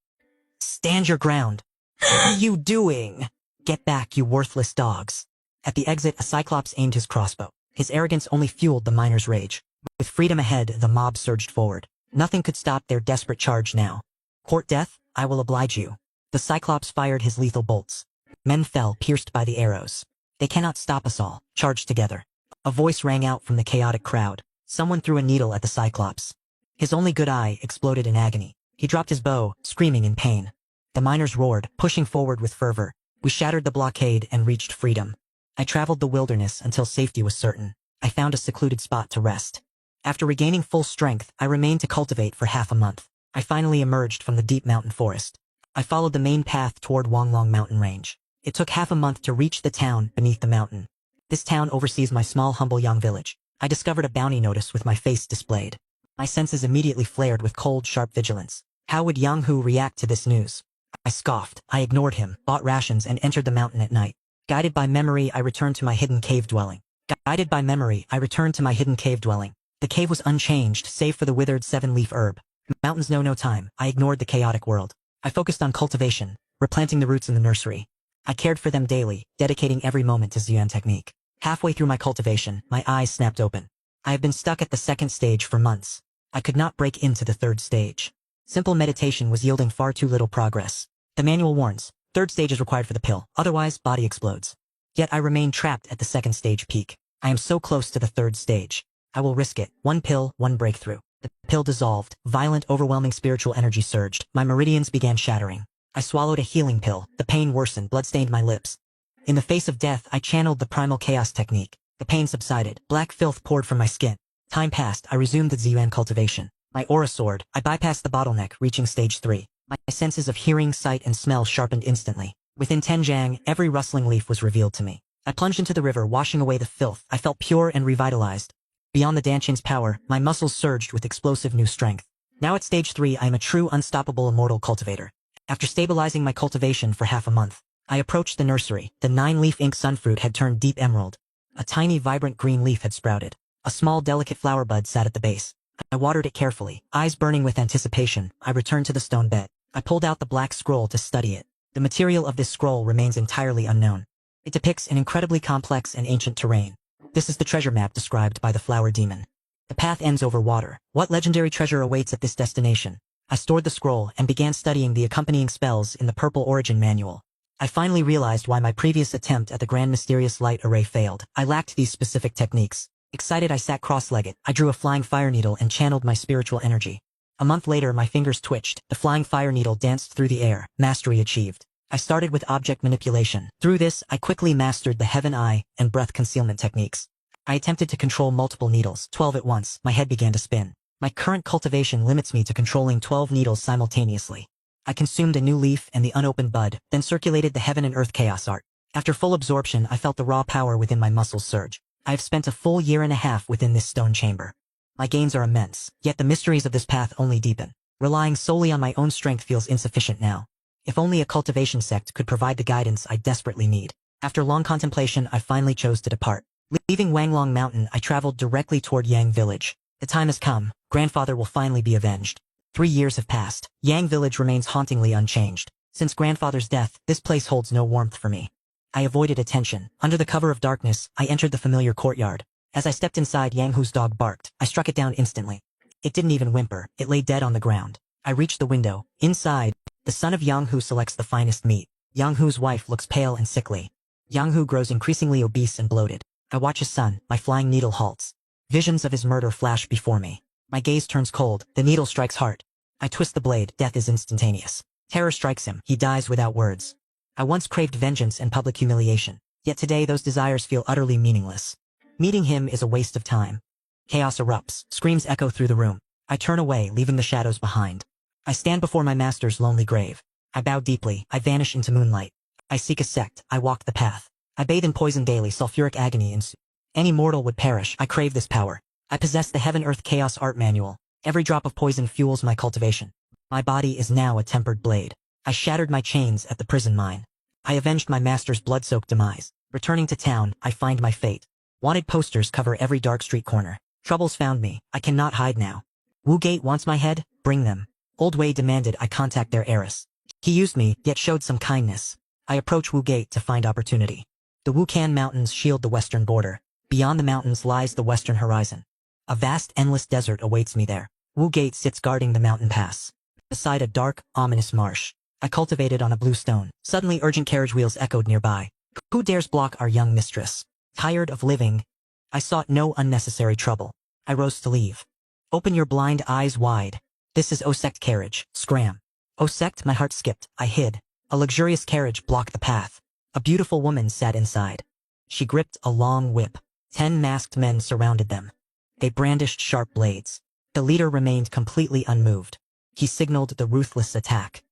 Stand your ground. What are you doing? Get back, you worthless dogs. At the exit, a Cyclops aimed his crossbow. His arrogance only fueled the miners' rage. With freedom ahead, the mob surged forward. Nothing could stop their desperate charge now. Court death? I will oblige you. The Cyclops fired his lethal bolts. Men fell, pierced by the arrows. They cannot stop us all. Charge together. A voice rang out from the chaotic crowd. Someone threw a needle at the Cyclops. His only good eye exploded in agony. He dropped his bow, screaming in pain. The miners roared, pushing forward with fervor. We shattered the blockade and reached freedom. I traveled the wilderness until safety was certain. I found a secluded spot to rest. After regaining full strength, I remained to cultivate for half a month. I finally emerged from the deep mountain forest. I followed the main path toward Wanglong mountain range. It took half a month to reach the town beneath the mountain. This town oversees my small humble young village. I discovered a bounty notice with my face displayed. My senses immediately flared with cold, sharp vigilance. How would Yang Hu react to this news? I scoffed. I ignored him, bought rations, and entered the mountain at night. Guided by memory, I returned to my hidden cave dwelling. The cave was unchanged, save for the withered 7-leaf herb. Mountains know no time. I ignored the chaotic world. I focused on cultivation, replanting the roots in the nursery. I cared for them daily, dedicating every moment to Ziyuan technique. Halfway through my cultivation, my eyes snapped open. I have been stuck at the 2nd stage for months. I could not break into the 3rd stage. Simple meditation was yielding far too little progress. The manual warns, 3rd stage is required for the pill, otherwise body explodes. Yet I remain trapped at the 2nd stage peak. I am so close to the 3rd stage. I will risk it. 1 pill, 1 breakthrough. The pill dissolved. Violent, overwhelming spiritual energy surged. My meridians began shattering. I swallowed a healing pill. The pain worsened, blood stained my lips. In the face of death, I channeled the primal chaos technique. The pain subsided. Black filth poured from my skin. Time passed. I resumed the Ziyuan cultivation. My aura soared. I bypassed the bottleneck, reaching stage 3. My senses of hearing, sight, and smell sharpened instantly. Within 10 jang, every rustling leaf was revealed to me. I plunged into the river, washing away the filth. I felt pure and revitalized. Beyond the Danchin's power, my muscles surged with explosive new strength. Now at stage 3, I am a true, unstoppable, immortal cultivator. After stabilizing my cultivation for half a month, I approached the nursery. The 9-leaf ink sunfruit had turned deep emerald. A tiny, vibrant green leaf had sprouted. A small, delicate flower bud sat at the base. I watered it carefully, eyes burning with anticipation. I returned to the stone bed. I pulled out the black scroll to study it. The material of this scroll remains entirely unknown. It depicts an incredibly complex and ancient terrain. This is the treasure map described by the flower demon. The path ends over water. What legendary treasure awaits at this destination? I stored the scroll and began studying the accompanying spells in the Purple Origin Manual. I finally realized why my previous attempt at the Grand Mysterious Light Array failed. I lacked these specific techniques. Excited, I sat cross-legged. I drew a flying fire needle and channeled my spiritual energy. A month later, my fingers twitched. The flying fire needle danced through the air. Mastery achieved. I started with object manipulation. Through this, I quickly mastered the Heaven Eye and breath concealment techniques. I attempted to control multiple needles, 12 at once. My head began to spin. My current cultivation limits me to controlling 12 needles simultaneously. I consumed a new leaf and the unopened bud, then circulated the heaven and earth chaos art. After full absorption, I felt the raw power within my muscles surge. I have spent a full year and a half within this stone chamber. My gains are immense, yet the mysteries of this path only deepen. Relying solely on my own strength feels insufficient now. If only a cultivation sect could provide the guidance I desperately need. After long contemplation, I finally chose to depart. Leaving Wanglong Mountain, I traveled directly toward Yang Village. The time has come. Grandfather will finally be avenged. 3 years have passed. Yang Village remains hauntingly unchanged. Since grandfather's death, this place holds no warmth for me. I avoided attention. Under the cover of darkness, I entered the familiar courtyard. As I stepped inside, Yang Hu's dog barked. I struck it down instantly. It didn't even whimper. It lay dead on the ground. I reached the window. Inside, the son of Yang Hu selects the finest meat. Yang Hu's wife looks pale and sickly. Yang Hu grows increasingly obese and bloated. I watch his son. My flying needle halts. Visions of his murder flash before me. My gaze turns cold. The needle strikes hard. I twist the blade. Death is instantaneous. Terror strikes him. He dies without words. I once craved vengeance and public humiliation. Yet today those desires feel utterly meaningless. Meeting him is a waste of time. Chaos erupts. Screams echo through the room. I turn away, leaving the shadows behind. I stand before my master's lonely grave. I bow deeply. I vanish into moonlight. I seek a sect. I walk the path. I bathe in poison daily. Sulfuric agony ensues. Any mortal would perish. I crave this power. I possess the Heaven-Earth Chaos Art Manual. Every drop of poison fuels my cultivation. My body is now a tempered blade. I shattered my chains at the prison mine. I avenged my master's blood-soaked demise. Returning to town, I find my fate. Wanted posters cover every dark street corner. Troubles found me. I cannot hide now. Wu Gate wants my head? Bring them. Old Wei demanded I contact their heiress. He used me, yet showed some kindness. I approach Wu Gate to find opportunity. The Wukan Mountains shield the western border. Beyond the mountains lies the western horizon. A vast, endless desert awaits me there. Wu Gate sits guarding the mountain pass. Beside a dark, ominous marsh. I cultivated on a blue stone. Suddenly urgent carriage wheels echoed nearby. Who dares block our young mistress? Tired of living, I sought no unnecessary trouble. I rose to leave. Open your blind eyes wide. This is Osect carriage. Scram. Osect, my heart skipped. I hid. A luxurious carriage blocked the path. A beautiful woman sat inside. She gripped a long whip. 10 masked men surrounded them. They brandished sharp blades. The leader remained completely unmoved. He signaled the ruthless attack.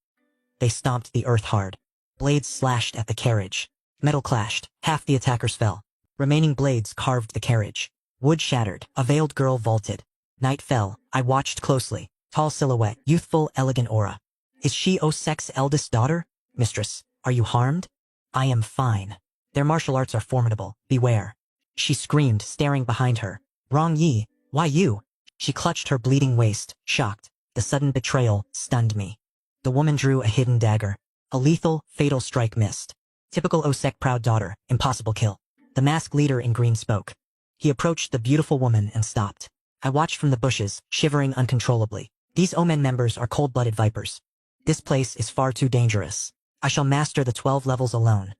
They stomped the earth hard. Blades slashed at the carriage. Metal clashed. Half the attackers fell. Remaining blades carved the carriage. Wood shattered. A veiled girl vaulted. Night fell. I watched closely. Tall silhouette. Youthful, elegant aura. Is she Osect's eldest daughter? Mistress, are you harmed? I am fine. Their martial arts are formidable. Beware. She screamed, staring behind her. Rong Yi, why you? She clutched her bleeding waist, shocked. The sudden betrayal stunned me. The woman drew a hidden dagger. A lethal, fatal strike missed. Typical Osect proud daughter, impossible kill. The masked leader in green spoke. He approached the beautiful woman and stopped. I watched from the bushes, shivering uncontrollably. These Omen members are cold-blooded vipers. This place is far too dangerous. I shall master the 12 levels alone.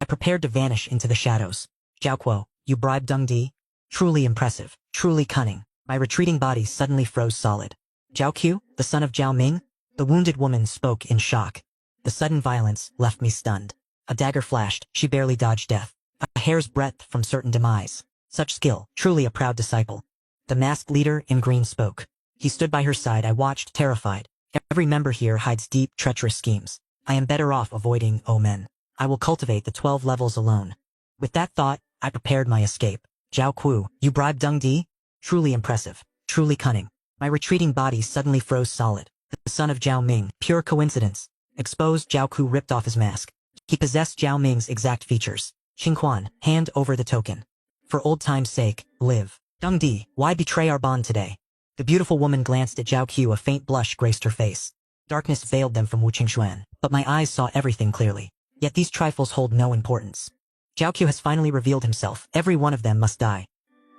I prepared to vanish into the shadows. Zhao Kuo, you bribed Deng Di? Truly impressive, truly cunning. My retreating body suddenly froze solid. Zhao Qiu, the son of Zhao Ming? The wounded woman spoke in shock. The sudden violence left me stunned. A dagger flashed, she barely dodged death. A hair's breadth from certain demise. Such skill, truly a proud disciple. The masked leader in green spoke. He stood by her side. I watched, terrified. Every member here hides deep, treacherous schemes. I am better off avoiding Omen. I will cultivate the 12 levels alone. With that thought, I prepared my escape. Zhao Kuo, you bribed Deng Di? Truly impressive, truly cunning. My retreating body suddenly froze solid. The son of Zhao Ming, pure coincidence. Exposed, Zhao Kuo ripped off his mask. He possessed Zhao Ming's exact features. Qingquan, hand over the token. For old time's sake, live. Deng Di, why betray our bond today? The beautiful woman glanced at Zhao Qiu. A faint blush graced her face. Darkness veiled them from Wu Qingxuan, but my eyes saw everything clearly. Yet these trifles hold no importance. Zhao Qiu has finally revealed himself. Every one of them must die.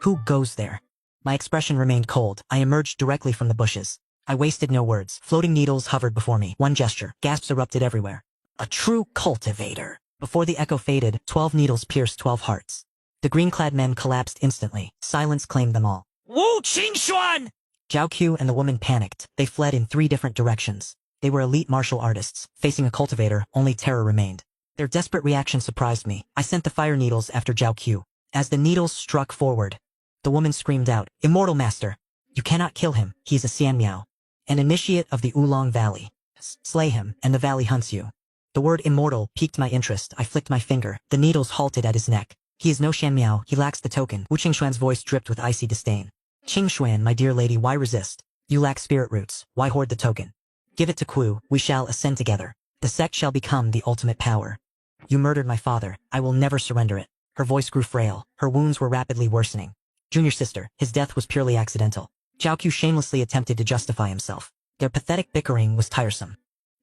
Who goes there? My expression remained cold. I emerged directly from the bushes. I wasted no words. Floating needles hovered before me. One gesture. Gasps erupted everywhere. A true cultivator. Before the echo faded, 12 needles pierced 12 hearts. The green-clad men collapsed instantly. Silence claimed them all. Wu Qingxuan! Zhao Qiu and the woman panicked. They fled in 3 different directions. They were elite martial artists. Facing a cultivator, only terror remained. Their desperate reaction surprised me. I sent the fire needles after Zhao Qiu. As the needles struck forward, the woman screamed out, Immortal Master! You cannot kill him. He's a Xianmiao. An initiate of the Oolong Valley. Slay him, and the valley hunts you. The word immortal piqued my interest. I flicked my finger. The needles halted at his neck. He is no Shan Miao. He lacks the token. Wu Qingxuan's voice dripped with icy disdain. Qingxuan, my dear lady, why resist? You lack spirit roots. Why hoard the token? Give it to Ku. We shall ascend together. The sect shall become the ultimate power. You murdered my father. I will never surrender it. Her voice grew frail. Her wounds were rapidly worsening. Junior sister, his death was purely accidental. Zhao Qiu shamelessly attempted to justify himself. Their pathetic bickering was tiresome.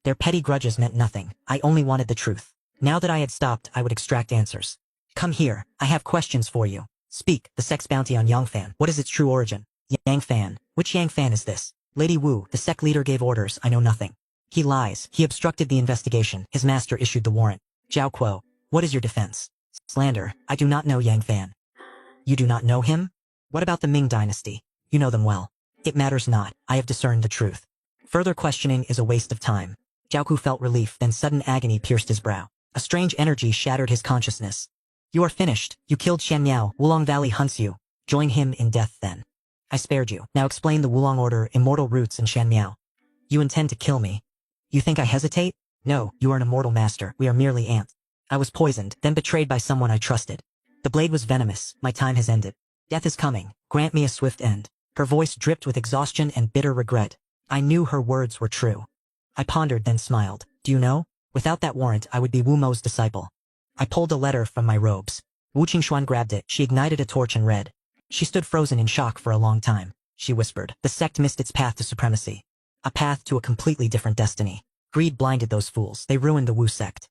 Their petty grudges meant nothing. I only wanted the truth. Now that I had stopped, I would extract answers. Come here. I have questions for you. Speak. The sect's bounty on Yang Fan. What is its true origin? Yang Fan. Which Yang Fan is this? Lady Wu, the sect leader gave orders. I know nothing. He lies. He obstructed the investigation. His master issued the warrant. Zhao Kuo, what is your defense? Slander. I do not know Yang Fan. You do not know him? What about the Ming dynasty? You know them well. It matters not. I have discerned the truth. Further questioning is a waste of time. Zhao Ku felt relief, then sudden agony pierced his brow. A strange energy shattered his consciousness. You are finished. You killed Shan Miao. Wulong Valley hunts you. Join him in death then. I spared you. Now explain the Wulong Order, immortal roots, and Shan Miao. You intend to kill me. You think I hesitate? No, you are an immortal master. We are merely ants. I was poisoned, then betrayed by someone I trusted. The blade was venomous. My time has ended. Death is coming. Grant me a swift end. Her voice dripped with exhaustion and bitter regret. I knew her words were true. I pondered, then smiled. Do you know? Without that warrant, I would be Wu Mo's disciple. I pulled a letter from my robes. Wu Qingxuan grabbed it. She ignited a torch and read. She stood frozen in shock for a long time. She whispered. The sect missed its path to supremacy. A path to a completely different destiny. Greed blinded those fools. They ruined the Wu sect.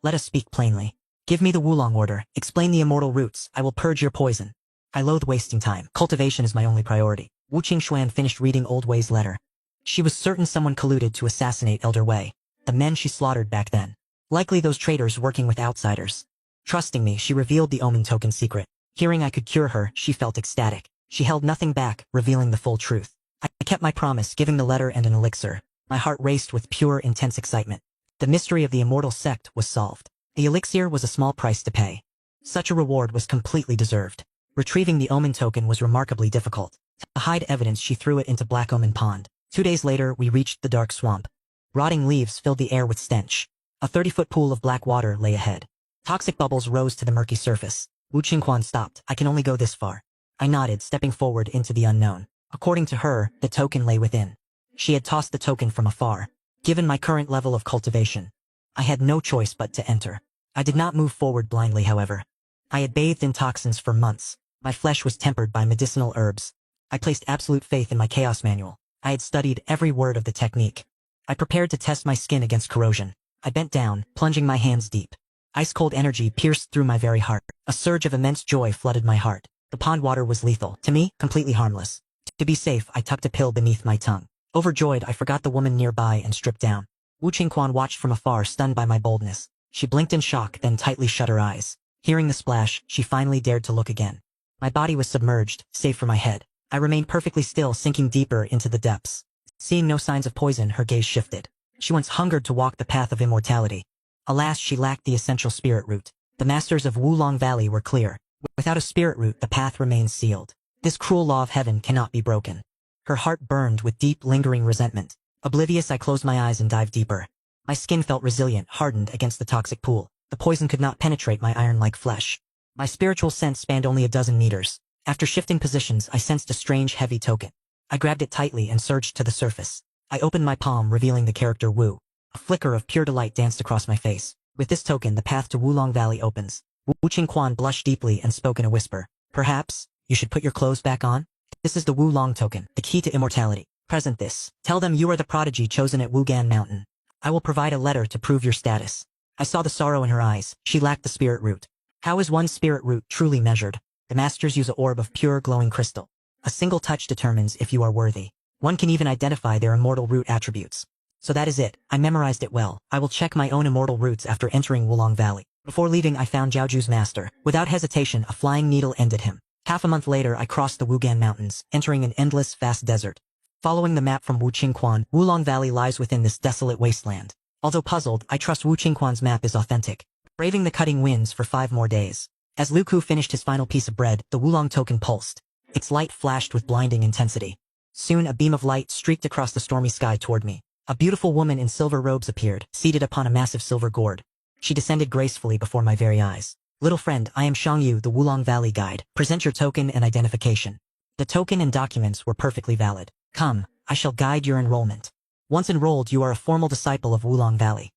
Let us speak plainly. Give me the Wulong Order. Explain the immortal roots. I will purge your poison. I loathe wasting time. Cultivation is my only priority. Wu Qingxuan finished reading Old Wei's letter. She was certain someone colluded to assassinate Elder Wei, the men she slaughtered back then. Likely those traitors working with outsiders. Trusting me, she revealed the Omen token secret. Hearing I could cure her, she felt ecstatic. She held nothing back, revealing the full truth. I kept my promise, giving the letter and an elixir. My heart raced with pure, intense excitement. The mystery of the immortal sect was solved. The elixir was a small price to pay. Such a reward was completely deserved. Retrieving the Omen token was remarkably difficult. To hide evidence, she threw it into Black Omen Pond. 2 days later, we reached the dark swamp. Rotting leaves filled the air with stench. A 30-foot pool of black water lay ahead. Toxic bubbles rose to the murky surface. Wu Qingquan stopped. I can only go this far. I nodded, stepping forward into the unknown. According to her, the token lay within. She had tossed the token from afar. Given my current level of cultivation, I had no choice but to enter. I did not move forward blindly, however. I had bathed in toxins for months. My flesh was tempered by medicinal herbs. I placed absolute faith in my chaos manual. I had studied every word of the technique. I prepared to test my skin against corrosion. I bent down, plunging my hands deep. Ice-cold energy pierced through my very heart. A surge of immense joy flooded my heart. The pond water was lethal. To me, completely harmless. To be safe, I tucked a pill beneath my tongue. Overjoyed, I forgot the woman nearby and stripped down. Wu Qingquan watched from afar, stunned by my boldness. She blinked in shock, then tightly shut her eyes. Hearing the splash, she finally dared to look again. My body was submerged, save for my head. I remained perfectly still, sinking deeper into the depths. Seeing no signs of poison, her gaze shifted. She once hungered to walk the path of immortality. Alas, she lacked the essential spirit root. The masters of Wulong Valley were clear. Without a spirit root, the path remains sealed. This cruel law of heaven cannot be broken. Her heart burned with deep, lingering resentment. Oblivious, I closed my eyes and dived deeper. My skin felt resilient, hardened against the toxic pool. The poison could not penetrate my iron-like flesh. My spiritual sense spanned only a dozen meters. After shifting positions, I sensed a strange, heavy token. I grabbed it tightly and surged to the surface. I opened my palm, revealing the character Wu. A flicker of pure delight danced across my face. With this token, the path to Wulong Valley opens. Wu Qingquan blushed deeply and spoke in a whisper. Perhaps, you should put your clothes back on? This is the Wulong token, the key to immortality. Present this. Tell them you are the prodigy chosen at Wugan Mountain. I will provide a letter to prove your status. I saw the sorrow in her eyes. She lacked the spirit root. How is one spirit root truly measured? The masters use an orb of pure glowing crystal. A single touch determines if you are worthy. One can even identify their immortal root attributes. So that is it. I memorized it well. I will check my own immortal roots after entering Wulong Valley. Before leaving, I found Zhaoju's master. Without hesitation, a flying needle ended him. Half a month later, I crossed the Wugan Mountains, entering an endless, vast desert. Following the map from Wu Qingquan, Wulong Valley lies within this desolate wasteland. Although puzzled, I trust Wu Qingquan's map is authentic. Braving the cutting winds for 5 more days. As Lu Ku finished his final piece of bread, the Wulong token pulsed. Its light flashed with blinding intensity. Soon, a beam of light streaked across the stormy sky toward me. A beautiful woman in silver robes appeared, seated upon a massive silver gourd. She descended gracefully before my very eyes. Little friend, I am Shangyu, the Wulong Valley guide. Present your token and identification. The token and documents were perfectly valid. Come, I shall guide your enrollment. Once enrolled, you are a formal disciple of Wulong Valley.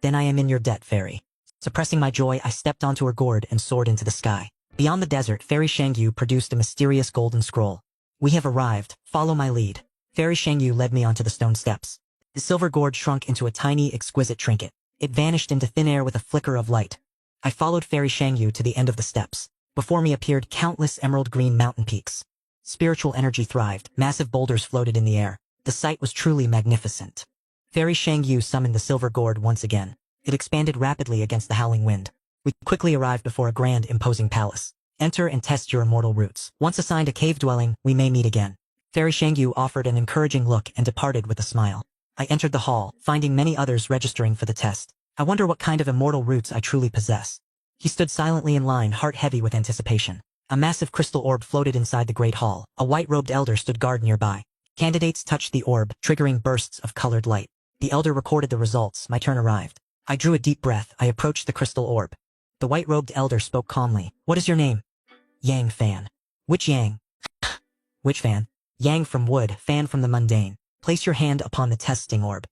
Then I am in your debt, fairy. Suppressing my joy, I stepped onto her gourd and soared into the sky. Beyond the desert, Fairy Shangyu produced a mysterious golden scroll. We have arrived. Follow my lead. Fairy Shangyu led me onto the stone steps. The silver gourd shrunk into a tiny, exquisite trinket. It vanished into thin air with a flicker of light. I followed Fairy Shangyu to the end of the steps. Before me appeared countless emerald green mountain peaks. Spiritual energy thrived. Massive boulders floated in the air. The sight was truly magnificent. Fairy Shangyu summoned the silver gourd once again. It expanded rapidly against the howling wind. We quickly arrived before a grand, imposing palace. Enter and test your immortal roots. Once assigned a cave dwelling, we may meet again. Fairy Shangyu offered an encouraging look and departed with a smile. I entered the hall, finding many others registering for the test. I wonder what kind of immortal roots I truly possess. He stood silently in line, heart heavy with anticipation. A massive crystal orb floated inside the great hall. A white-robed elder stood guard nearby. Candidates touched the orb, triggering bursts of colored light. The elder recorded the results. My turn arrived. I drew a deep breath. I approached the crystal orb. The white-robed elder spoke calmly. What is your name? Yang Fan. Which Yang? Which Fan? Yang from wood, Fan from the mundane. Place your hand upon the testing orb.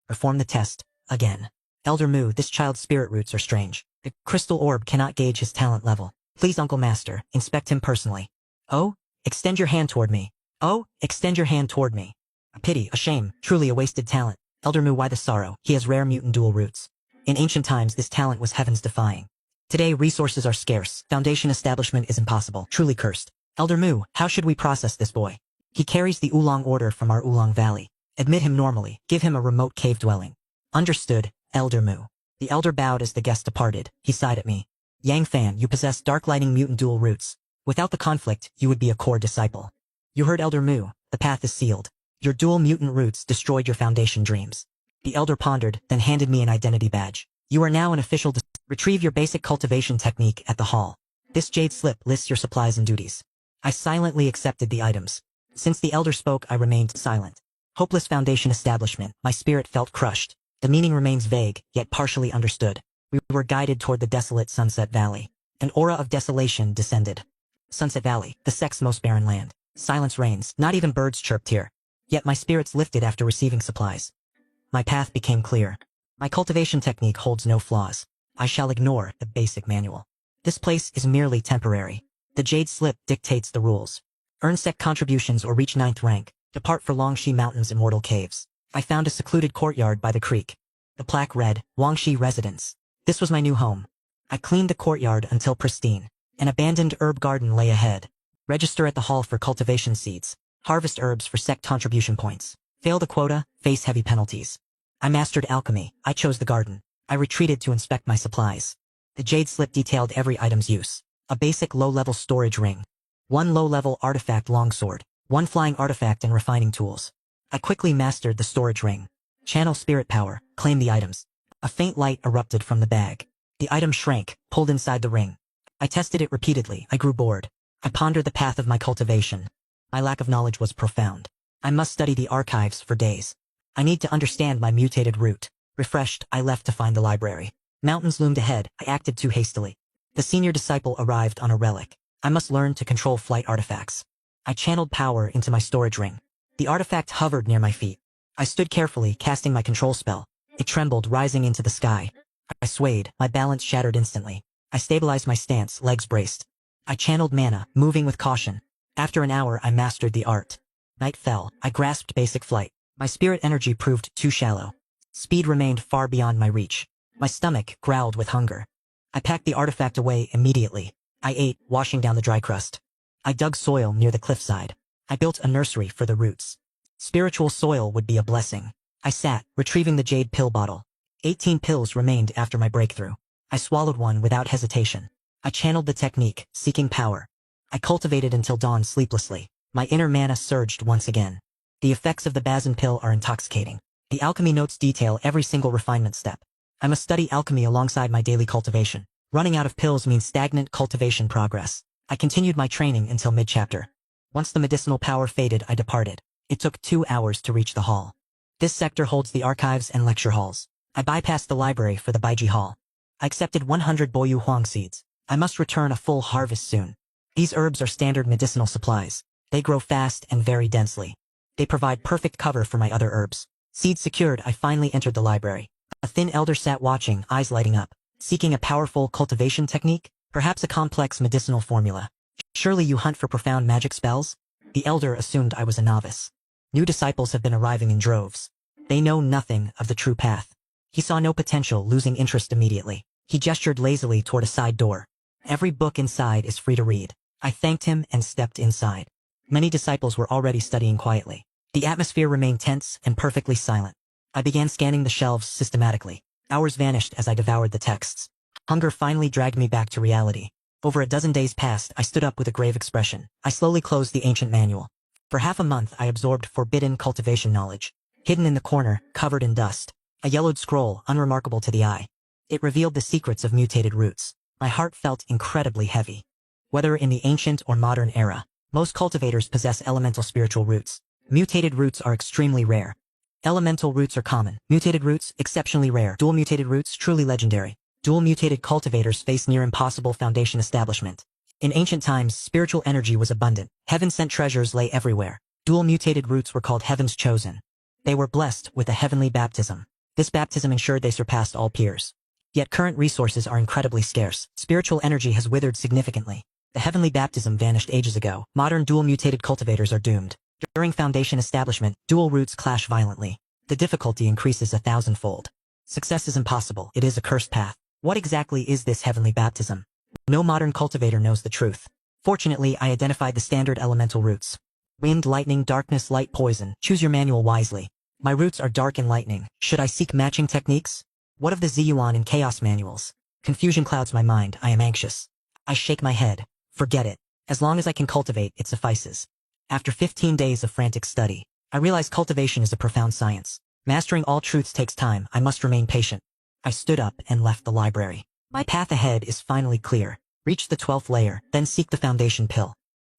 Perform the test. Again. Elder Mu, this child's spirit roots are strange. The crystal orb cannot gauge his talent level. Please, Uncle Master, inspect him personally. Oh? Extend your hand toward me. Oh? Extend your hand toward me. A pity, a shame, truly a wasted talent. Elder Mu, why the sorrow? He has rare mutant dual roots. In ancient times, this talent was heavens defying. Today, resources are scarce. Foundation establishment is impossible. Truly cursed. Elder Mu, how should we process this boy? He carries the Oolong order from our Oolong Valley. Admit him normally. Give him a remote cave dwelling. Understood, Elder Mu. The elder bowed as the guest departed. He sighed at me. Yang Fan, you possess dark lighting mutant dual roots. Without the conflict, you would be a core disciple. You heard Elder Mu. The path is sealed. Your dual mutant roots destroyed your foundation dreams. The elder pondered, then handed me an identity badge. You are now an official. Retrieve your basic cultivation technique at the hall. This jade slip lists your supplies and duties. I silently accepted the items. Since the elder spoke, I remained silent. Hopeless foundation establishment. My spirit felt crushed. The meaning remains vague, yet partially understood. We were guided toward the desolate Sunset Valley. An aura of desolation descended. Sunset Valley, the sect's most barren land. Silence reigns. Not even birds chirped here. Yet my spirits lifted after receiving supplies. My path became clear. My cultivation technique holds no flaws. I shall ignore the basic manual. This place is merely temporary. The jade slip dictates the rules. Earn sect contributions or reach 9th rank. Depart for Longxi Mountain's immortal caves. I found a secluded courtyard by the creek. The plaque read, Wangxi Residence. This was my new home. I cleaned the courtyard until pristine. An abandoned herb garden lay ahead. Register at the hall for cultivation seeds. Harvest herbs for sect contribution points. Fail the quota, face heavy penalties. I mastered alchemy. I chose the garden. I retreated to inspect my supplies. The jade slip detailed every item's use. A basic low-level storage ring. 1 low-level artifact longsword. 1 flying artifact and refining tools. I quickly mastered the storage ring. Channel spirit power. Claim the items. A faint light erupted from the bag. The item shrank, pulled inside the ring. I tested it repeatedly. I grew bored. I pondered the path of my cultivation. My lack of knowledge was profound. I must study the archives for days. I need to understand my mutated root. Refreshed, I left to find the library. Mountains loomed ahead. I acted too hastily. The senior disciple arrived on a relic. I must learn to control flight artifacts. I channeled power into my storage ring. The artifact hovered near my feet. I stood carefully, casting my control spell. It trembled, rising into the sky. I swayed, my balance shattered instantly. I stabilized my stance, legs braced. I channeled mana, moving with caution. After an hour, I mastered the art. Night fell. I grasped basic flight. My spirit energy proved too shallow. Speed remained far beyond my reach. My stomach growled with hunger. I packed the artifact away immediately. I ate, washing down the dry crust. I dug soil near the cliffside. I built a nursery for the roots. Spiritual soil would be a blessing. I sat, retrieving the jade pill bottle. 18 pills remained after my breakthrough. I swallowed one without hesitation. I channeled the technique, seeking power. I cultivated until dawn sleeplessly. My inner mana surged once again. The effects of the Bazin pill are intoxicating. The alchemy notes detail every single refinement step. I must study alchemy alongside my daily cultivation. Running out of pills means stagnant cultivation progress. I continued my training until mid-chapter. Once the medicinal power faded, I departed. It took 2 hours to reach the hall. This sector holds the archives and lecture halls. I bypassed the library for the Baiji Hall. I accepted 100 Boyu Huang seeds. I must return a full harvest soon. These herbs are standard medicinal supplies. They grow fast and very densely. They provide perfect cover for my other herbs. Seeds secured, I finally entered the library. A thin elder sat watching, eyes lighting up. Seeking a powerful cultivation technique? Perhaps a complex medicinal formula. Surely you hunt for profound magic spells? The elder assumed I was a novice. New disciples have been arriving in droves. They know nothing of the true path. He saw no potential, losing interest immediately. He gestured lazily toward a side door. Every book inside is free to read. I thanked him and stepped inside. Many disciples were already studying quietly. The atmosphere remained tense and perfectly silent. I began scanning the shelves systematically. Hours vanished as I devoured the texts. Hunger finally dragged me back to reality. Over a dozen days passed, I stood up with a grave expression. I slowly closed the ancient manual. For half a month I absorbed forbidden cultivation knowledge. Hidden in the corner, covered in dust. A yellowed scroll, unremarkable to the eye. It revealed the secrets of mutated roots. My heart felt incredibly heavy. Whether in the ancient or modern era, most cultivators possess elemental spiritual roots. Mutated roots are extremely rare. Elemental roots are common. Mutated roots, exceptionally rare. Dual mutated roots, truly legendary. Dual mutated cultivators face near impossible foundation establishment. In ancient times, spiritual energy was abundant. Heaven-sent treasures lay everywhere. Dual mutated roots were called Heaven's Chosen. They were blessed with a heavenly baptism. This baptism ensured they surpassed all peers. Yet current resources are incredibly scarce. Spiritual energy has withered significantly. The heavenly baptism vanished ages ago. Modern dual mutated cultivators are doomed. During foundation establishment, dual roots clash violently. The difficulty increases 1,000-fold. Success is impossible. It is a cursed path. What exactly is this heavenly baptism? No modern cultivator knows the truth. Fortunately, I identified the standard elemental roots. Wind, lightning, darkness, light, poison. Choose your manual wisely. My roots are dark and lightning. Should I seek matching techniques? What of the Ziyuan and Chaos manuals? Confusion clouds my mind. I am anxious. I shake my head. Forget it. As long as I can cultivate, it suffices. After 15 days of frantic study, I realized cultivation is a profound science. Mastering all truths takes time. I must remain patient. I stood up and left the library. My path ahead is finally clear. Reach the 12th layer, then seek the foundation pill.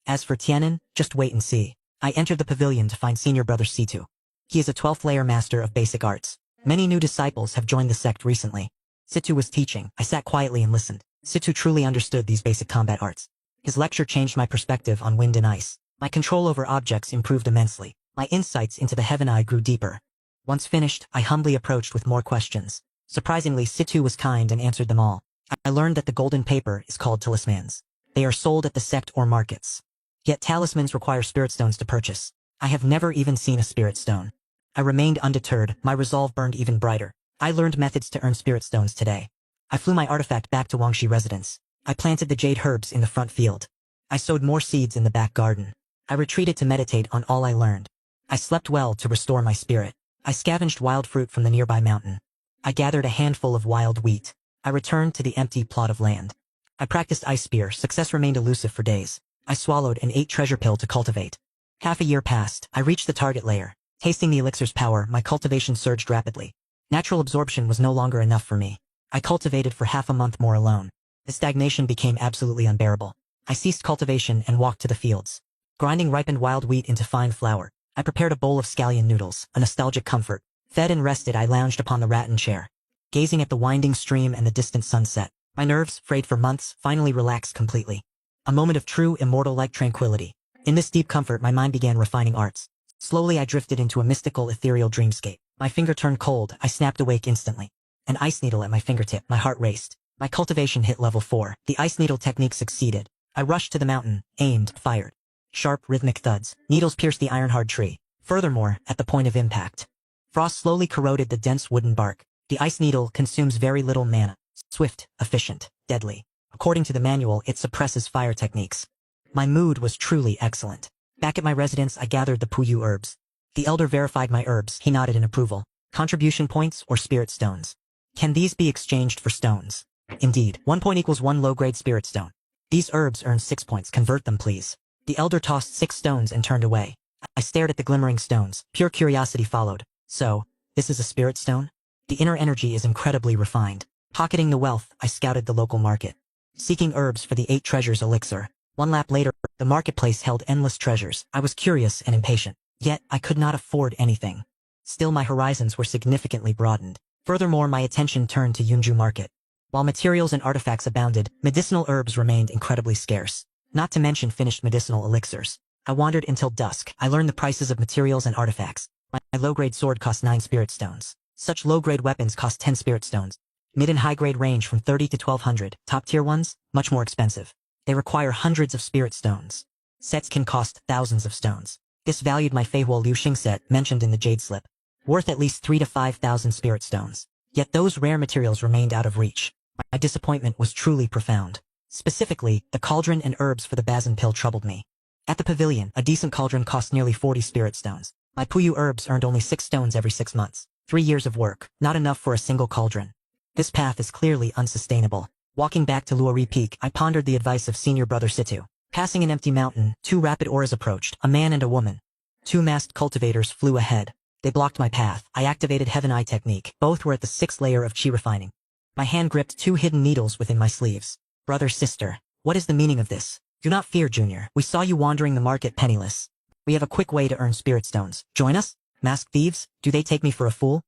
As for Tianan, just wait and see. I entered the pavilion to find senior brother Situ. He is a 12th layer master of basic arts. Many new disciples have joined the sect recently. Situ was teaching. I sat quietly and listened. Situ truly understood these basic combat arts. His lecture changed my perspective on wind and ice. My control over objects improved immensely. My insights into the heaven eye grew deeper. Once finished, I humbly approached with more questions. Surprisingly, Situ was kind and answered them all. I learned that the golden paper is called talismans. They are sold at the sect or markets. Yet talismans require spirit stones to purchase. I have never even seen a spirit stone. I remained undeterred, my resolve burned even brighter. I learned methods to earn spirit stones today. I flew my artifact back to Wangxi residence. I planted the jade herbs in the front field. I sowed more seeds in the back garden. I retreated to meditate on all I learned. I slept well to restore my spirit. I scavenged wild fruit from the nearby mountain. I gathered a handful of wild wheat. I returned to the empty plot of land. I practiced ice spear. Success remained elusive for days. I swallowed and ate treasure pill to cultivate. Half a year passed. I reached the target layer. Tasting the elixir's power, my cultivation surged rapidly. Natural absorption was no longer enough for me. I cultivated for half a month more alone. The stagnation became absolutely unbearable. I ceased cultivation and walked to the fields. Grinding ripened wild wheat into fine flour, I prepared a bowl of scallion noodles, a nostalgic comfort. Fed and rested, I lounged upon the rattan chair, gazing at the winding stream and the distant sunset. My nerves, frayed for months, finally relaxed completely. A moment of true, immortal-like tranquility. In this deep comfort, my mind began refining arts. Slowly, I drifted into a mystical, ethereal dreamscape. My finger turned cold. I snapped awake instantly. An ice needle at my fingertip. My heart raced. My cultivation hit level 4. The ice needle technique succeeded. I rushed to the mountain, aimed, fired. Sharp, rhythmic thuds. Needles pierced the iron-hard tree. Furthermore, at the point of impact, frost slowly corroded the dense wooden bark. The ice needle consumes very little mana. Swift, efficient, deadly. According to the manual, it suppresses fire techniques. My mood was truly excellent. Back at my residence, I gathered the Puyu herbs. The elder verified my herbs. He nodded in approval. Contribution points or spirit stones. Can these be exchanged for stones? Indeed. 1 point equals 1 low-grade spirit stone. These herbs earn 6 points. Convert them, please. The elder tossed 6 stones and turned away. I stared at the glimmering stones. Pure curiosity followed. So, this is a spirit stone? The inner energy is incredibly refined. Pocketing the wealth, I scouted the local market. Seeking herbs for the 8 treasures elixir. 1 lap later, the marketplace held endless treasures. I was curious and impatient. Yet, I could not afford anything. Still, my horizons were significantly broadened. Furthermore, my attention turned to Yunju Market. While materials and artifacts abounded, medicinal herbs remained incredibly scarce. Not to mention finished medicinal elixirs. I wandered until dusk. I learned the prices of materials and artifacts. My low-grade sword cost 9 spirit stones. Such low-grade weapons cost 10 spirit stones. Mid and high-grade range from 30 to 1200. Top-tier ones, much more expensive. They require hundreds of spirit stones. Sets can cost thousands of stones. This valued my Feihuo Liuxing set mentioned in the Jade Slip, worth at least 3 to 5,000 spirit stones. Yet those rare materials remained out of reach. My disappointment was truly profound. Specifically, the cauldron and herbs for the Bazin pill troubled me. At the pavilion, a decent cauldron cost nearly 40 spirit stones. My Puyu herbs earned only 6 stones every 6 months. 3 years of work, not enough for a single cauldron. This path is clearly unsustainable. Walking back to Luori Peak, I pondered the advice of senior brother Situ. Passing an empty mountain, 2 rapid auras approached, a man and a woman. 2 masked cultivators flew ahead. They blocked my path. I activated Heaven Eye technique. Both were at the 6th layer of chi refining. My hand gripped 2 hidden needles within my sleeves. Brother, sister, what is the meaning of this? Do not fear, Junior. We saw you wandering the market penniless. We have a quick way to earn spirit stones. Join us? Masked thieves? Do they take me for a fool?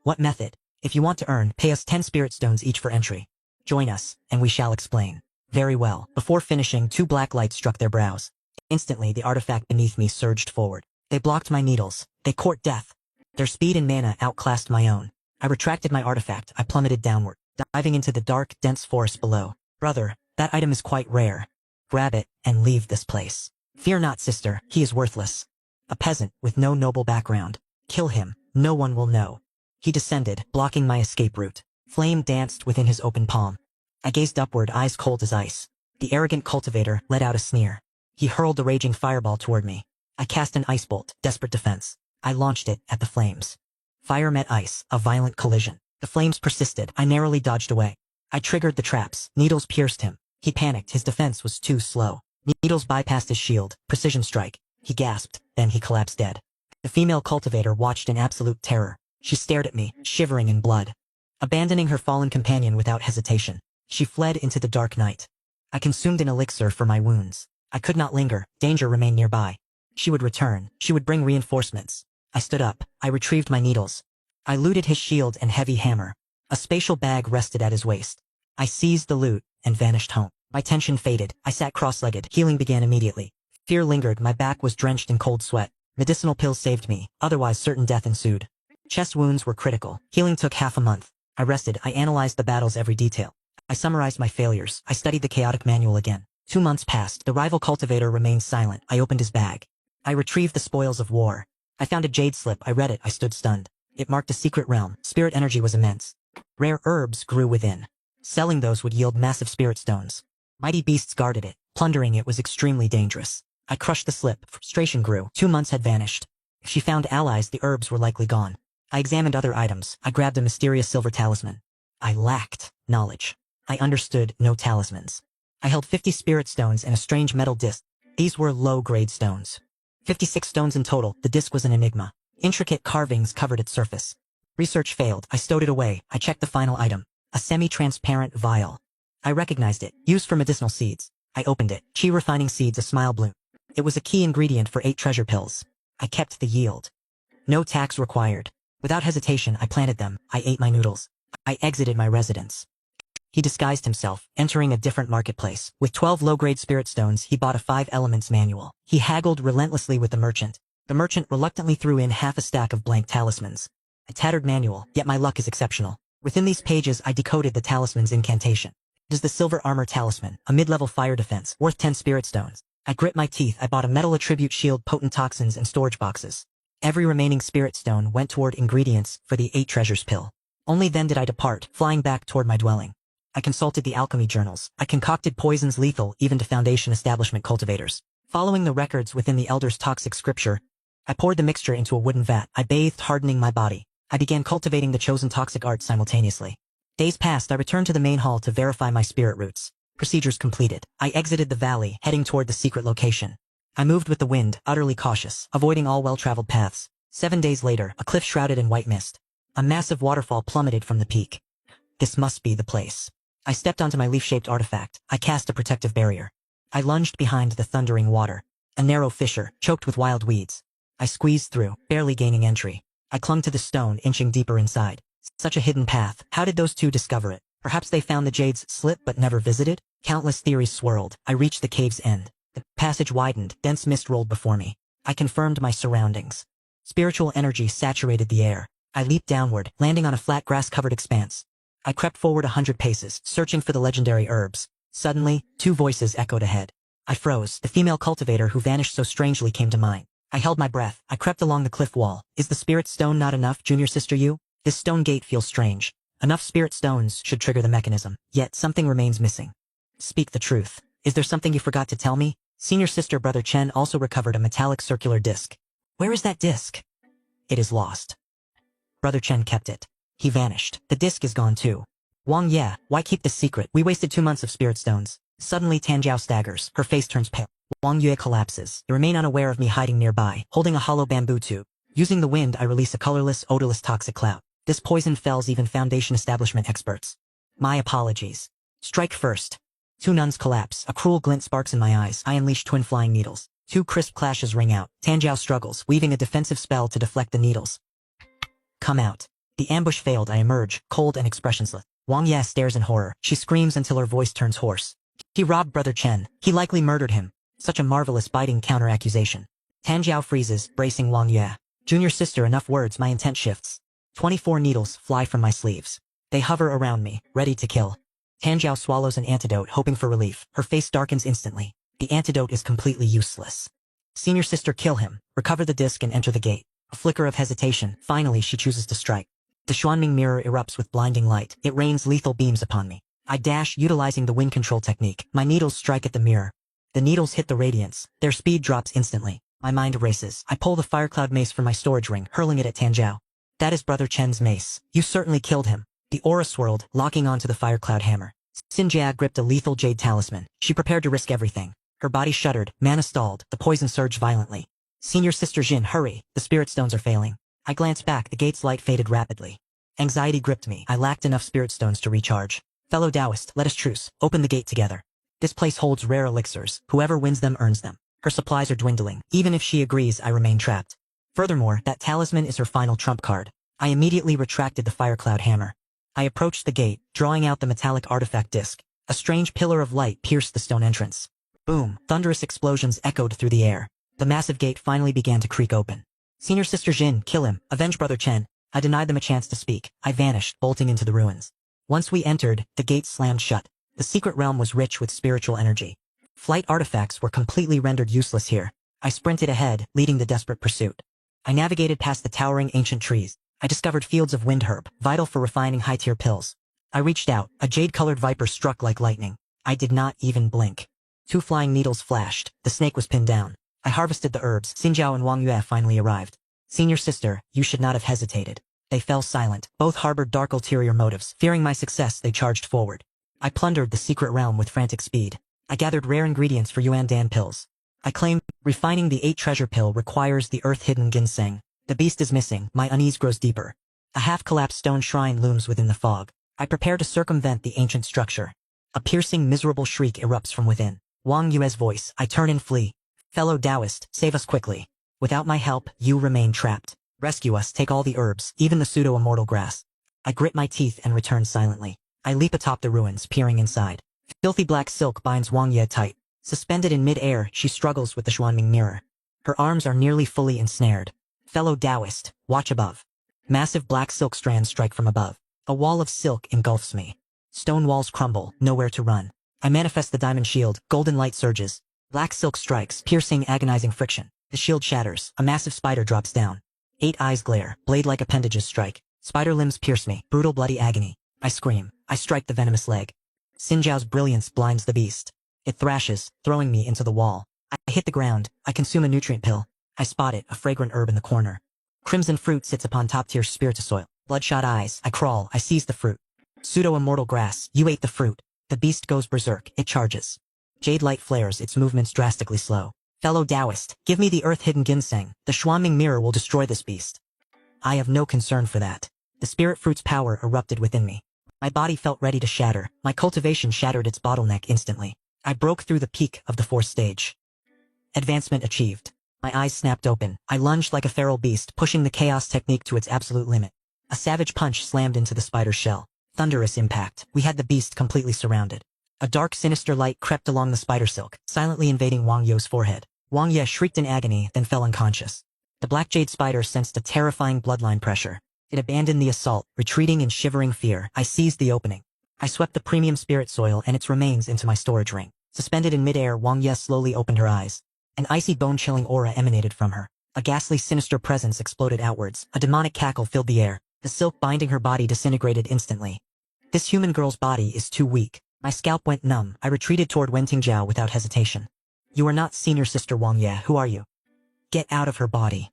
What method? If you want to earn, pay us 10 spirit stones each for entry. Join us, and we shall explain. Very well. Before finishing, 2 black lights struck their brows. Instantly, the artifact beneath me surged forward. They blocked my needles. They court death. Their speed and mana outclassed my own. I retracted my artifact. I plummeted downward, diving into the dark, dense forest below. Brother, that item is quite rare. Grab it, and leave this place. Fear not, sister. He is worthless. A peasant with no noble background. Kill him. No one will know. He descended, blocking my escape route. Flame danced within his open palm. I gazed upward, eyes cold as ice. The arrogant cultivator let out a sneer. He hurled the raging fireball toward me. I cast an ice bolt, desperate defense. I launched it at the flames. Fire met ice, a violent collision. The flames persisted. I narrowly dodged away. I triggered the traps. Needles pierced him. He panicked. His defense was too slow. Needles bypassed his shield. Precision strike. He gasped. Then he collapsed dead. The female cultivator watched in absolute terror. She stared at me, shivering in blood. Abandoning her fallen companion without hesitation, she fled into the dark night. I consumed an elixir for my wounds. I could not linger. Danger remained nearby. She would return. She would bring reinforcements. I stood up. I retrieved my needles. I looted his shield and heavy hammer. A spatial bag rested at his waist. I seized the loot and vanished home. My tension faded. I sat cross-legged. Healing began immediately. Fear lingered. My back was drenched in cold sweat. Medicinal pills saved me. Otherwise, certain death ensued. Chest wounds were critical. Healing took half a month. I rested. I analyzed the battle's every detail. I summarized my failures. I studied the chaotic manual again. 2 months passed. The rival cultivator remained silent. I opened his bag. I retrieved the spoils of war. I found a jade slip. I read it. I stood stunned. It marked a secret realm. Spirit energy was immense. Rare herbs grew within. Selling those would yield massive spirit stones. Mighty beasts guarded it. Plundering it was extremely dangerous. I crushed the slip. Frustration grew. 2 months had vanished. If she found allies, the herbs were likely gone. I examined other items. I grabbed a mysterious silver talisman. I lacked knowledge. I understood no talismans. I held 50 spirit stones and a strange metal disc. These were low-grade stones. 56 stones in total. The disc was an enigma. Intricate carvings covered its surface. Research failed. I stowed it away. I checked the final item. A semi-transparent vial. I recognized it. Used for medicinal seeds. I opened it. Chi refining seeds, a smile bloom. It was a key ingredient for 8 treasure pills. I kept the yield. No tax required. Without hesitation, I planted them. I ate my noodles. I exited my residence. He disguised himself, entering a different marketplace. With 12 low-grade spirit stones, he bought a 5 elements manual. He haggled relentlessly with the merchant. The merchant reluctantly threw in half a stack of blank talismans. A tattered manual, yet my luck is exceptional. Within these pages, I decoded the talisman's incantation. It is the silver armor talisman, a mid-level fire defense, worth 10 spirit stones. I grit my teeth. I bought a metal attribute shield, potent toxins, and storage boxes. Every remaining spirit stone went toward ingredients for the 8 treasures pill. Only then did I depart, flying back toward my dwelling. I consulted the alchemy journals. I concocted poisons lethal even to Foundation establishment cultivators. Following the records within the Elder's toxic scripture, I poured the mixture into a wooden vat. I bathed, hardening my body. I began cultivating the chosen toxic art simultaneously. Days passed. I returned to the main hall to verify my spirit roots. Procedures completed. I exited the valley, heading toward the secret location. I moved with the wind, utterly cautious, avoiding all well-traveled paths. 7 days later, a cliff shrouded in white mist. A massive waterfall plummeted from the peak. This must be the place. I stepped onto my leaf-shaped artifact. I cast a protective barrier. I lunged behind the thundering water. A narrow fissure, choked with wild weeds. I squeezed through, barely gaining entry. I clung to the stone, inching deeper inside. Such a hidden path. How did those two discover it? Perhaps they found the jade's slip but never visited? Countless theories swirled. I reached the cave's end. The passage widened, dense mist rolled before me. I confirmed my surroundings. Spiritual energy saturated the air. I leaped downward, landing on a flat grass-covered expanse. I crept forward 100 paces, searching for the legendary herbs. Suddenly, two voices echoed ahead. I froze. The female cultivator who vanished so strangely came to mind. I held my breath. I crept along the cliff wall. Is the spirit stone not enough, junior sister you? This stone gate feels strange. Enough spirit stones should trigger the mechanism. Yet something remains missing. Speak the truth. Is there something you forgot to tell me? Senior sister Brother Chen also recovered a metallic circular disc. Where is that disc? It is lost. Brother Chen kept it. He vanished. The disc is gone too. Wang Ye, why keep this secret? We wasted 2 months of spirit stones. Suddenly Tanjiao staggers. Her face turns pale. Wang Yue collapses. They remain unaware of me hiding nearby, holding a hollow bamboo tube. Using the wind, I release a colorless, odorless toxic cloud. This poison fells even Foundation establishment experts. My apologies. Strike first. 2 nuns collapse. A cruel glint sparks in my eyes. I unleash twin flying needles. 2 crisp clashes ring out. Tanjiao struggles, weaving a defensive spell to deflect the needles. Come out. The ambush failed. I emerge, cold and expressionless. Wang Ye stares in horror. She screams until her voice turns hoarse. He robbed Brother Chen. He likely murdered him. Such a marvelous biting counter-accusation. Tanjiao freezes, bracing Wang Yue. Junior sister, enough words, my intent shifts. 24 needles fly from my sleeves. They hover around me, ready to kill. Tanjiao swallows an antidote, hoping for relief. Her face darkens instantly. The antidote is completely useless. Senior sister, kill him. Recover the disc and enter the gate. A flicker of hesitation. Finally, she chooses to strike. The Xuanming mirror erupts with blinding light. It rains lethal beams upon me. I dash, utilizing the wind control technique. My needles strike at the mirror. The needles hit the radiance. Their speed drops instantly. My mind races. I pull the Firecloud mace from my storage ring, hurling it at Tanjiao. That is Brother Chen's mace. You certainly killed him. The aura swirled, locking onto the Firecloud hammer. Xinjia gripped a lethal jade talisman. She prepared to risk everything. Her body shuddered, mana stalled, the poison surged violently. Senior sister Jin, hurry. The spirit stones are failing. I glanced back. The gate's light faded rapidly. Anxiety gripped me. I lacked enough spirit stones to recharge. Fellow Taoist, let us truce. Open the gate together. This place holds rare elixirs. Whoever wins them earns them. Her supplies are dwindling. Even if she agrees, I remain trapped. Furthermore, that talisman is her final trump card. I immediately retracted the Firecloud hammer. I approached the gate, drawing out the metallic artifact disc. A strange pillar of light pierced the stone entrance. Boom! Thunderous explosions echoed through the air. The massive gate finally began to creak open. Senior sister Jin, kill him. Avenge Brother Chen. I denied them a chance to speak. I vanished, bolting into the ruins. Once we entered, the gate slammed shut. The secret realm was rich with spiritual energy. Flight artifacts were completely rendered useless here. I sprinted ahead, leading the desperate pursuit. I navigated past the towering ancient trees. I discovered fields of wind herb, vital for refining high-tier pills. I reached out. A jade-colored viper struck like lightning. I did not even blink. 2 flying needles flashed. The snake was pinned down. I harvested the herbs. Xinjiao and Wang Yue finally arrived. Senior sister, you should not have hesitated. They fell silent. Both harbored dark ulterior motives. Fearing my success, they charged forward. I plundered the secret realm with frantic speed. I gathered rare ingredients for Yuan Dan pills. I claimed refining the 8 treasure pill requires the earth-hidden ginseng. The beast is missing. My unease grows deeper. A half-collapsed stone shrine looms within the fog. I prepare to circumvent the ancient structure. A piercing, miserable shriek erupts from within. Wang Yue's voice. I turn and flee. Fellow Taoist, save us quickly. Without my help, you remain trapped. Rescue us, take all the herbs, even the pseudo-immortal grass. I grit my teeth and return silently. I leap atop the ruins, peering inside. Filthy black silk binds Wang Ye tight. Suspended in mid-air, she struggles with the Xuanming mirror. Her arms are nearly fully ensnared. Fellow Taoist, watch above. Massive black silk strands strike from above. A wall of silk engulfs me. Stone walls crumble, nowhere to run. I manifest the diamond shield, golden light surges. Black silk strikes, piercing, agonizing friction. The shield shatters, a massive spider drops down. 8 eyes glare, blade-like appendages strike. Spider limbs pierce me, brutal bloody agony. I scream. I strike the venomous leg. Xinjiao's brilliance blinds the beast. It thrashes, throwing me into the wall. I hit the ground. I consume a nutrient pill. I spot it, a fragrant herb in the corner. Crimson fruit sits upon top-tier spiritosoil. Bloodshot eyes. I crawl. I seize the fruit. Pseudo-immortal grass. You ate the fruit. The beast goes berserk. It charges. Jade light flares, its movements drastically slow. Fellow Taoist, give me the earth-hidden ginseng. The Xuanming mirror will destroy this beast. I have no concern for that. The spirit fruit's power erupted within me. My body felt ready to shatter. My cultivation shattered its bottleneck instantly. I broke through the peak of the 4th stage. Advancement achieved. My eyes snapped open. I lunged like a feral beast, pushing the chaos technique to its absolute limit. A savage punch slammed into the spider's shell. Thunderous impact. We had the beast completely surrounded. A dark, sinister light crept along the spider silk, silently invading Wang Ye's forehead. Wang Ye shrieked in agony, then fell unconscious. The black jade spider sensed a terrifying bloodline pressure. It abandoned the assault, retreating in shivering fear. I seized the opening. I swept the premium spirit soil and its remains into my storage ring. Suspended in midair, Wang Ye slowly opened her eyes. An icy bone-chilling aura emanated from her. A ghastly, sinister presence exploded outwards. A demonic cackle filled the air. The silk binding her body disintegrated instantly. This human girl's body is too weak. My scalp went numb. I retreated toward Wentingjiao without hesitation. You are not senior sister Wang Ye. Who are you? Get out of her body.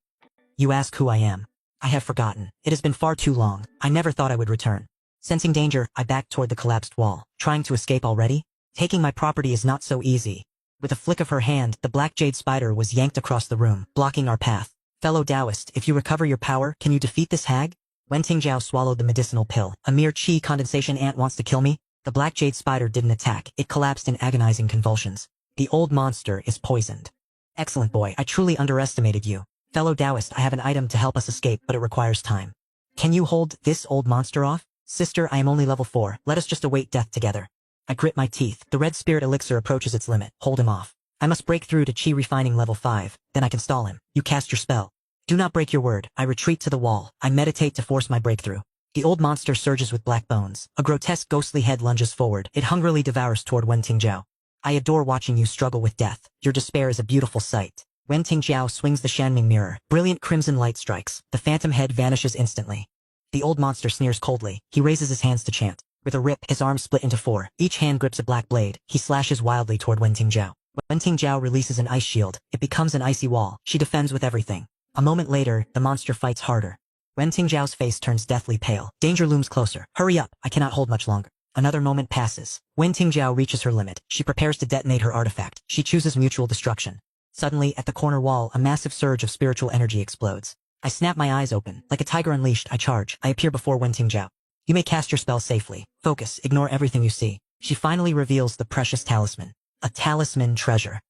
You ask who I am. I have forgotten. It has been far too long. I never thought I would return. Sensing danger, I backed toward the collapsed wall. Trying to escape already? Taking my property is not so easy. With a flick of her hand, the black jade spider was yanked across the room, blocking our path. Fellow Taoist, if you recover your power, can you defeat this hag? Wentingjiao swallowed the medicinal pill. A mere chi condensation ant wants to kill me? The black jade spider didn't attack. It collapsed in agonizing convulsions. The old monster is poisoned. Excellent boy, I truly underestimated you. Fellow Taoist, I have an item to help us escape, but it requires time. Can you hold this old monster off? Sister, I am only level 4. Let us just await death together. I grit my teeth. The red spirit elixir approaches its limit. Hold him off. I must break through to chi refining level 5. Then I can stall him. You cast your spell. Do not break your word. I retreat to the wall. I meditate to force my breakthrough. The old monster surges with black bones. A grotesque ghostly head lunges forward. It hungrily devours toward Wentingjiao. I adore watching you struggle with death. Your despair is a beautiful sight. Wentingjiao swings the Shanming mirror. Brilliant crimson light strikes. The phantom head vanishes instantly. The old monster sneers coldly. He raises his hands to chant. With a rip, his arms split into 4. Each hand grips a black blade. He slashes wildly toward Wentingjiao. Wentingjiao releases an ice shield. It becomes an icy wall. She defends with everything. A moment later, the monster fights harder. Wentingjiao's face turns deathly pale. Danger looms closer. Hurry up, I cannot hold much longer. Another moment passes. Wentingjiao reaches her limit. She prepares to detonate her artifact. She chooses mutual destruction. Suddenly, at the corner wall, a massive surge of spiritual energy explodes. I snap my eyes open. Like a tiger unleashed, I charge. I appear before Wentingjiao. You may cast your spell safely. Focus, ignore everything you see. She finally reveals the precious talisman. A talisman treasure.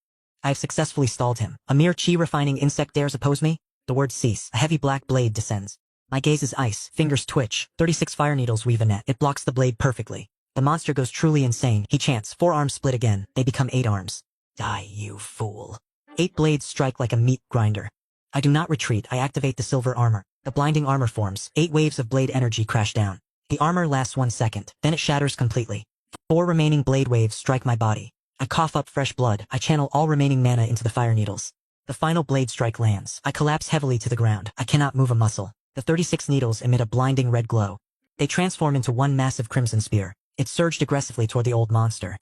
I have successfully stalled him. A mere chi-refining insect dares oppose me? The words cease. A heavy black blade descends. My gaze is ice. Fingers twitch. 36 fire needles weave a net. It blocks the blade perfectly. The monster goes truly insane. He chants. 4 arms split again. They become 8 arms. Die, you fool. 8 blades strike like a meat grinder. I do not retreat. I activate the silver armor. The blinding armor forms. 8 waves of blade energy crash down. The armor lasts 1 second. Then it shatters completely. 4 remaining blade waves strike my body. I cough up fresh blood. I channel all remaining mana into the fire needles. The final blade strike lands. I collapse heavily to the ground. I cannot move a muscle. The 36 needles emit a blinding red glow. They transform into one massive crimson spear. It surged aggressively toward the old monster.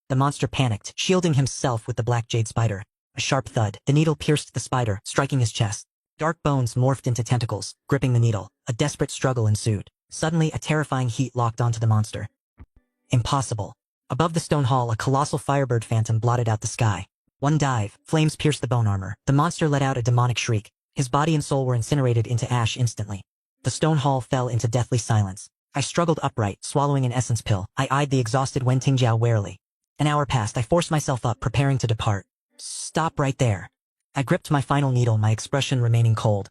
The monster panicked, shielding himself with the black jade spider. A sharp thud. The needle pierced the spider, striking his chest. Dark bones morphed into tentacles, gripping the needle. A desperate struggle ensued. Suddenly, a terrifying heat locked onto the monster. Impossible. Above the stone hall, a colossal firebird phantom blotted out the sky. One dive, flames pierced the bone armor. The monster let out a demonic shriek. His body and soul were incinerated into ash instantly. The stone hall fell into deathly silence. I struggled upright, swallowing an essence pill. I eyed the exhausted Wentingjiao warily. An hour passed. I forced myself up, preparing to depart. Stop right there. I gripped my final needle, my expression remaining cold.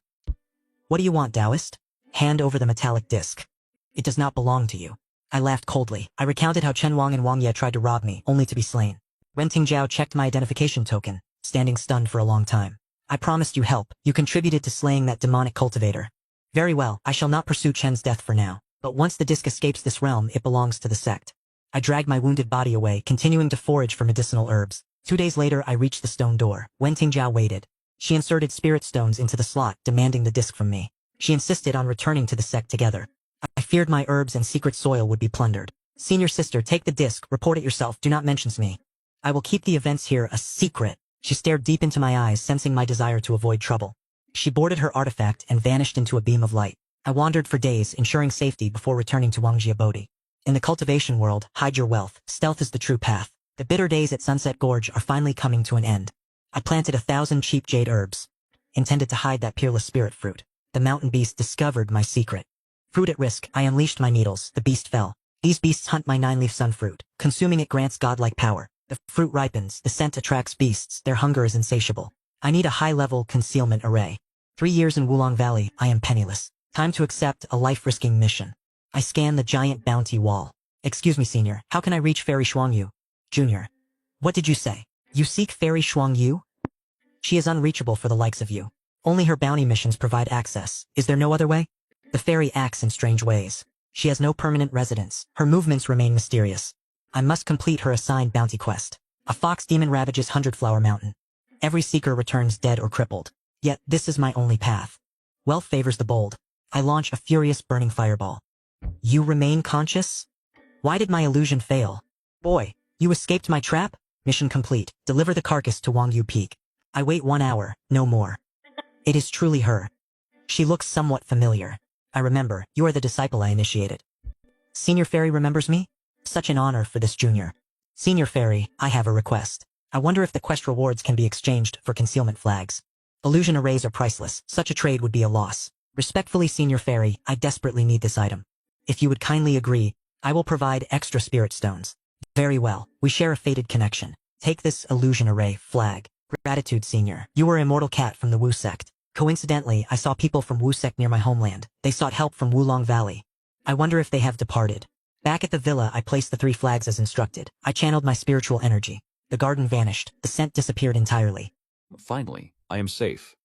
What do you want, Taoist? Hand over the metallic disc. It does not belong to you. I laughed coldly. I recounted how Chen Wang and Wang Ye tried to rob me, only to be slain. Wentingjiao checked my identification token, standing stunned for a long time. I promised you help. You contributed to slaying that demonic cultivator. Very well, I shall not pursue Chen's death for now. But once the disc escapes this realm, it belongs to the sect. I dragged my wounded body away, continuing to forage for medicinal herbs. 2 days later, I reached the stone door. Wentingjiao waited. She inserted spirit stones into the slot, demanding the disc from me. She insisted on returning to the sect together. I feared my herbs and secret soil would be plundered. Senior sister, take the disc, report it yourself, do not mention me. I will keep the events here a secret. She stared deep into my eyes, sensing my desire to avoid trouble. She boarded her artifact and vanished into a beam of light. I wandered for days, ensuring safety before returning to Wangji Bodhi. In the cultivation world, hide your wealth. Stealth is the true path. The bitter days at Sunset Gorge are finally coming to an end. I planted 1,000 cheap jade herbs, intended to hide that peerless spirit fruit. The mountain beast discovered my secret. Fruit at risk, I unleashed my needles. The beast fell. These beasts hunt my 9-leaf sunfruit. Consuming it grants godlike power. The fruit ripens. The scent attracts beasts. Their hunger is insatiable. I need a high-level concealment array. 3 years in Wulong Valley, I am penniless. Time to accept a life-risking mission. I scan the giant bounty wall. Excuse me, Senior, how can I reach Fairy Shuangyu? Junior. What did you say? You seek Fairy Shuangyu? She is unreachable for the likes of you. Only her bounty missions provide access. Is there no other way? The fairy acts in strange ways. She has no permanent residence. Her movements remain mysterious. I must complete her assigned bounty quest. A fox demon ravages Hundredflower Mountain. Every seeker returns dead or crippled. Yet this is my only path. Wealth favors the bold. I launch a furious burning fireball. You remain conscious? Why did my illusion fail? Boy, you escaped my trap? Mission complete. Deliver the carcass to Wangyu Peak. I wait 1 hour, no more. It is truly her. She looks somewhat familiar. I remember, you are the disciple I initiated. Senior Fairy remembers me? Such an honor for this junior. Senior Fairy, I have a request. I wonder if the quest rewards can be exchanged for concealment flags. Illusion arrays are priceless. Such a trade would be a loss. Respectfully, Senior Fairy, I desperately need this item. If you would kindly agree, I will provide extra spirit stones. Very well, we share a fated connection. Take this illusion array flag. Gratitude, Senior. You were Immortal Cat from the Wu sect. Coincidentally, I saw people from Wu sect near my homeland. They sought help from Wulong Valley. I wonder if they have departed. Back at the villa, I placed the 3 flags as instructed. I channeled my spiritual energy. The garden vanished. The scent disappeared entirely. Finally, I am safe.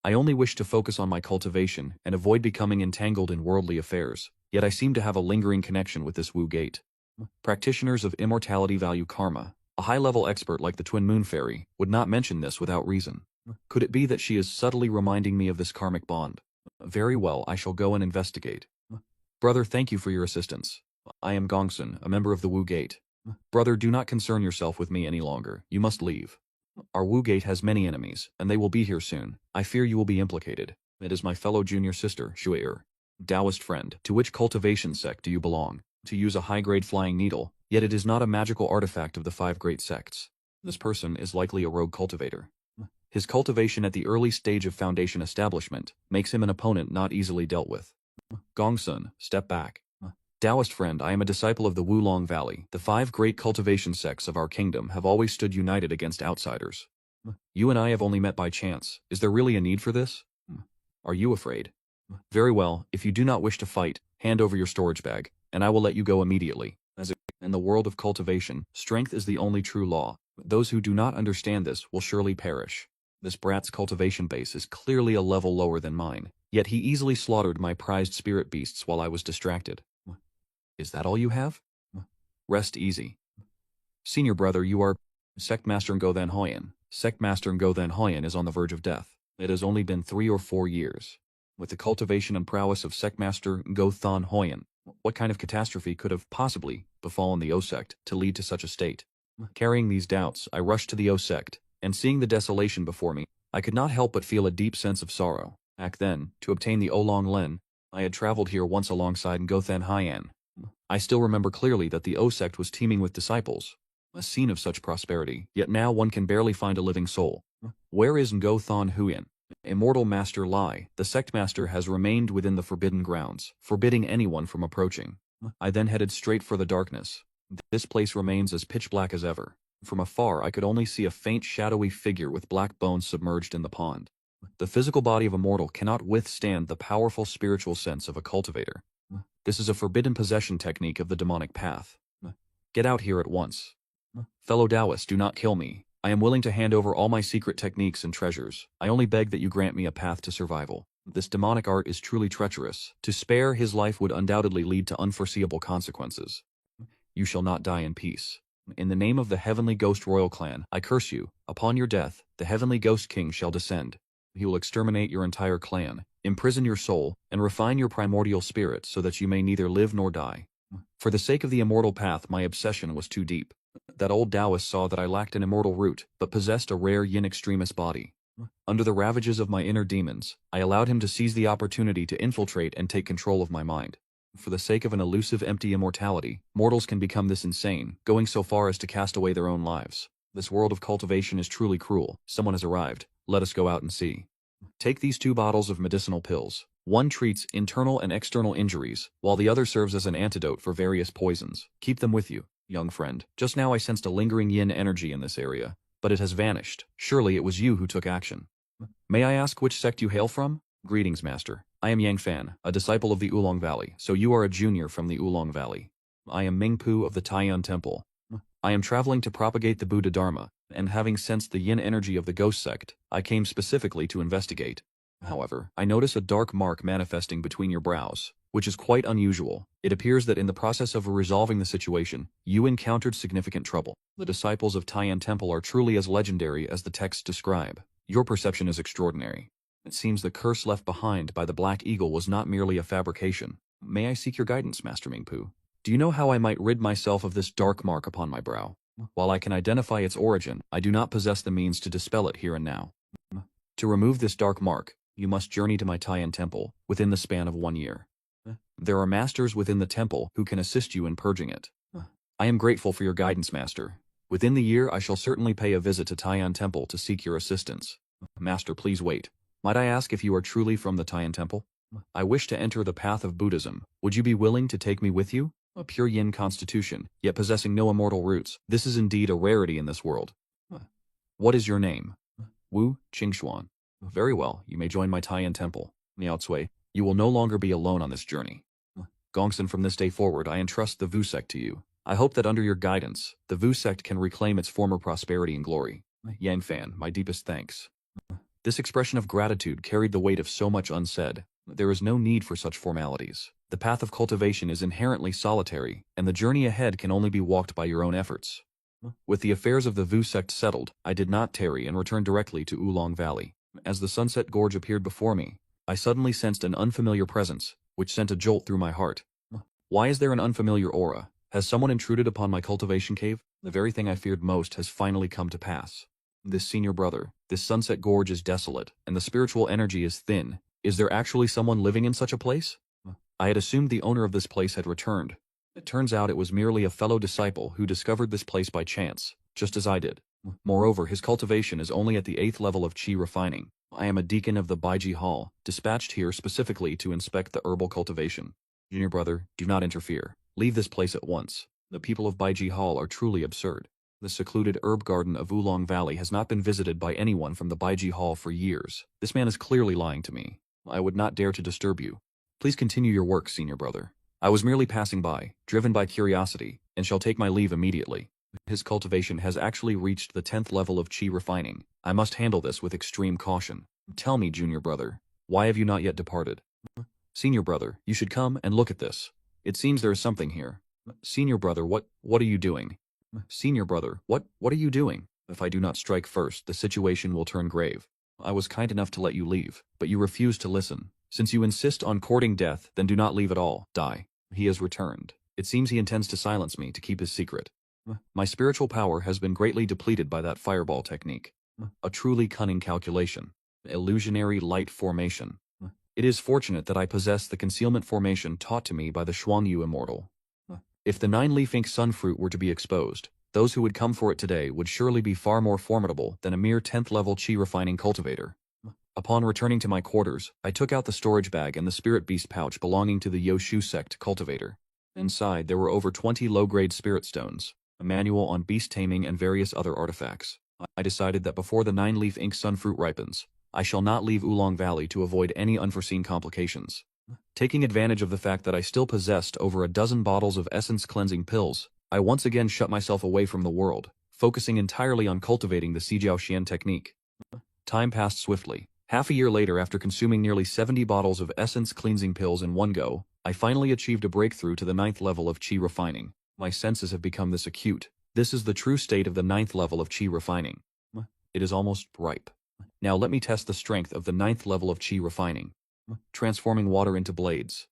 I only wish to focus on my cultivation and avoid becoming entangled in worldly affairs, yet I seem to have a lingering connection with this Wu Gate. Practitioners of immortality value karma. A high-level expert like the Twin Moon Fairy would not mention this without reason. Could it be that she is subtly reminding me of this karmic bond? Very well, I shall go and investigate. Brother, thank you for your assistance. I am Gongsun, a member of the Wu Gate. Brother, do not concern yourself with me any longer. You must leave. Our Wu Gate has many enemies, and they will be here soon. I fear you will be implicated. It is my fellow junior sister, Shue'er. Taoist friend, to which cultivation sect do you belong? To use a high-grade flying needle, yet it is not a magical artifact of the 5 great sects. This person is likely a rogue cultivator. His cultivation at the early stage of foundation establishment makes him an opponent not easily dealt with. Gongsun, step back. Taoist friend, I am a disciple of the Wulong Valley. The 5 great cultivation sects of our kingdom have always stood united against outsiders. You and I have only met by chance. Is there really a need for this? Are you afraid? Very well, if you do not wish to fight, hand over your storage bag, and I will let you go immediately. In the world of cultivation, strength is the only true law. Those who do not understand this will surely perish. This brat's cultivation base is clearly a level lower than mine, yet he easily slaughtered my prized spirit beasts while I was distracted. Is that all you have? Rest easy. Senior brother, you are Sectmaster Ngo Than Hoyen. Sectmaster Ngo Than Hoyen is on the verge of death. It has only been 3 or 4 years. With the cultivation and prowess of Sectmaster Ngo Than Hoyen, what kind of catastrophe could have possibly befallen the O sect to lead to such a state? Carrying these doubts, I rushed to the O sect, and seeing the desolation before me, I could not help but feel a deep sense of sorrow. Back then, to obtain the Oolong Len, I had traveled here once alongside Ngo Than Hyan. I still remember clearly that the O sect was teeming with disciples. A scene of such prosperity, yet now one can barely find a living soul. Where is Ngo Than Huyen? Immortal Master Lai, the sect master, has remained within the forbidden grounds, forbidding anyone from approaching. I then headed straight for the darkness. This place remains as pitch black as ever. From afar I could only see a faint shadowy figure with black bones submerged in the pond. The physical body of a mortal cannot withstand the powerful spiritual sense of a cultivator. This is a forbidden possession technique of the demonic path. Get out here at once. Fellow Taoists, do not kill me. I am willing to hand over all my secret techniques and treasures. I only beg that you grant me a path to survival. This demonic art is truly treacherous. To spare his life would undoubtedly lead to unforeseeable consequences. You shall not die in peace. In the name of the Heavenly Ghost Royal Clan, I curse you. Upon your death, the Heavenly Ghost King shall descend. He will exterminate your entire clan, imprison your soul, and refine your primordial spirit so that you may neither live nor die. For the sake of the immortal path, my obsession was too deep. That old Taoist saw that I lacked an immortal root, but possessed a rare yin extremis body. Under the ravages of my inner demons, I allowed him to seize the opportunity to infiltrate and take control of my mind. For the sake of an elusive empty immortality, mortals can become this insane, going so far as to cast away their own lives. This world of cultivation is truly cruel. Someone has arrived. Let us go out and see. Take these 2 bottles of medicinal pills. One treats internal and external injuries, while the other serves as an antidote for various poisons. Keep them with you, young friend. Just now I sensed a lingering yin energy in this area. but it has vanished. Surely it was you who took action. May I ask which sect you hail from? Greetings, Master. I am Yang Fan, a disciple of the Oolong Valley, so you are a junior from the Oolong Valley. I am Ming Pu of the Taiyan Temple. I am traveling to propagate the Buddha Dharma, and having sensed the yin energy of the ghost sect, I came specifically to investigate. However, I notice a dark mark manifesting between your brows, which is quite unusual. It appears that in the process of resolving the situation, you encountered significant trouble. The disciples of Taiyan Temple are truly as legendary as the texts describe. Your perception is extraordinary. It seems the curse left behind by the Black Eagle was not merely a fabrication. May I seek your guidance, Master Ming Pu? Do you know how I might rid myself of this dark mark upon my brow? While I can identify its origin, I do not possess the means to dispel it here and now. To remove this dark mark, you must journey to my Taiyan Temple within the span of 1 year. There are masters within the temple who can assist you in purging it. I am grateful for your guidance, Master. Within the year, I shall certainly pay a visit to Taiyan Temple to seek your assistance. Master, please wait. Might I ask if you are truly from the Taiyan Temple? I wish to enter the path of Buddhism. Would you be willing to take me with you? A pure yin constitution, yet possessing no immortal roots. This is indeed a rarity in this world. What is your name? Wu Qingxuan. Very well, you may join my Taiyan Temple. Miao Cui, you will no longer be alone on this journey. Gongsun, from this day forward, I entrust the Vu sect to you. I hope that under your guidance, the Vu sect can reclaim its former prosperity and glory. Yang Fan, my deepest thanks. This expression of gratitude carried the weight of so much unsaid. There is no need for such formalities. The path of cultivation is inherently solitary, and the journey ahead can only be walked by your own efforts. With the affairs of the Vu sect settled, I did not tarry and returned directly to Oolong Valley. As the Sunset Gorge appeared before me, I suddenly sensed an unfamiliar presence, which sent a jolt through my heart. Why is there an unfamiliar aura? Has someone intruded upon my cultivation cave? The very thing I feared most has finally come to pass. This senior brother, this Sunset Gorge is desolate, and the spiritual energy is thin. Is there actually someone living in such a place? I had assumed the owner of this place had returned. It turns out it was merely a fellow disciple who discovered this place by chance, just as I did. Moreover, his cultivation is only at the 8th level of qi refining. I am a deacon of the Baiji Hall, dispatched here specifically to inspect the herbal cultivation. Junior brother, do not interfere. Leave this place at once. The people of Baiji Hall are truly absurd. The secluded herb garden of Oolong Valley has not been visited by anyone from the Baiji Hall for years. This man is clearly lying to me. I would not dare to disturb you. Please continue your work, senior brother. I was merely passing by, driven by curiosity, and shall take my leave immediately. His cultivation has actually reached the 10th level of qi refining. I must handle this with extreme caution. Tell me, junior brother, why have you not yet departed? Senior brother, you should come and look at this. It seems there is something here. Senior brother, what are you doing? Senior brother, what are you doing? If I do not strike first, the situation will turn grave. I was kind enough to let you leave, but you refuse to listen. Since you insist on courting death, then do not leave at all. Die. He has returned. It seems he intends to silence me to keep his secret. My spiritual power has been greatly depleted by that fireball technique. A truly cunning calculation. Illusionary light formation. It is fortunate that I possess the concealment formation taught to me by the Shuangyu Immortal. If the 9-leaf ink sun fruit were to be exposed, those who would come for it today would surely be far more formidable than a mere 10th level qi refining cultivator. Upon returning to my quarters, I took out the storage bag and the spirit beast pouch belonging to the Yoshu sect cultivator. Inside, there were over 20 low-grade spirit stones, a manual on beast taming and various other artifacts. I decided that before the 9-leaf ink sun fruit ripens, I shall not leave Oolong Valley to avoid any unforeseen complications. Taking advantage of the fact that I still possessed over a dozen bottles of essence cleansing pills, I once again shut myself away from the world, focusing entirely on cultivating the Sijiao Xian technique. Time passed swiftly. Half a year later, after consuming nearly 70 bottles of essence cleansing pills in one go, I finally achieved a breakthrough to the 9th level of qi refining. My senses have become this acute. This is the true state of the 9th level of qi refining. It is almost ripe. Now let me test the strength of the 9th level of qi refining. Transforming water into blades.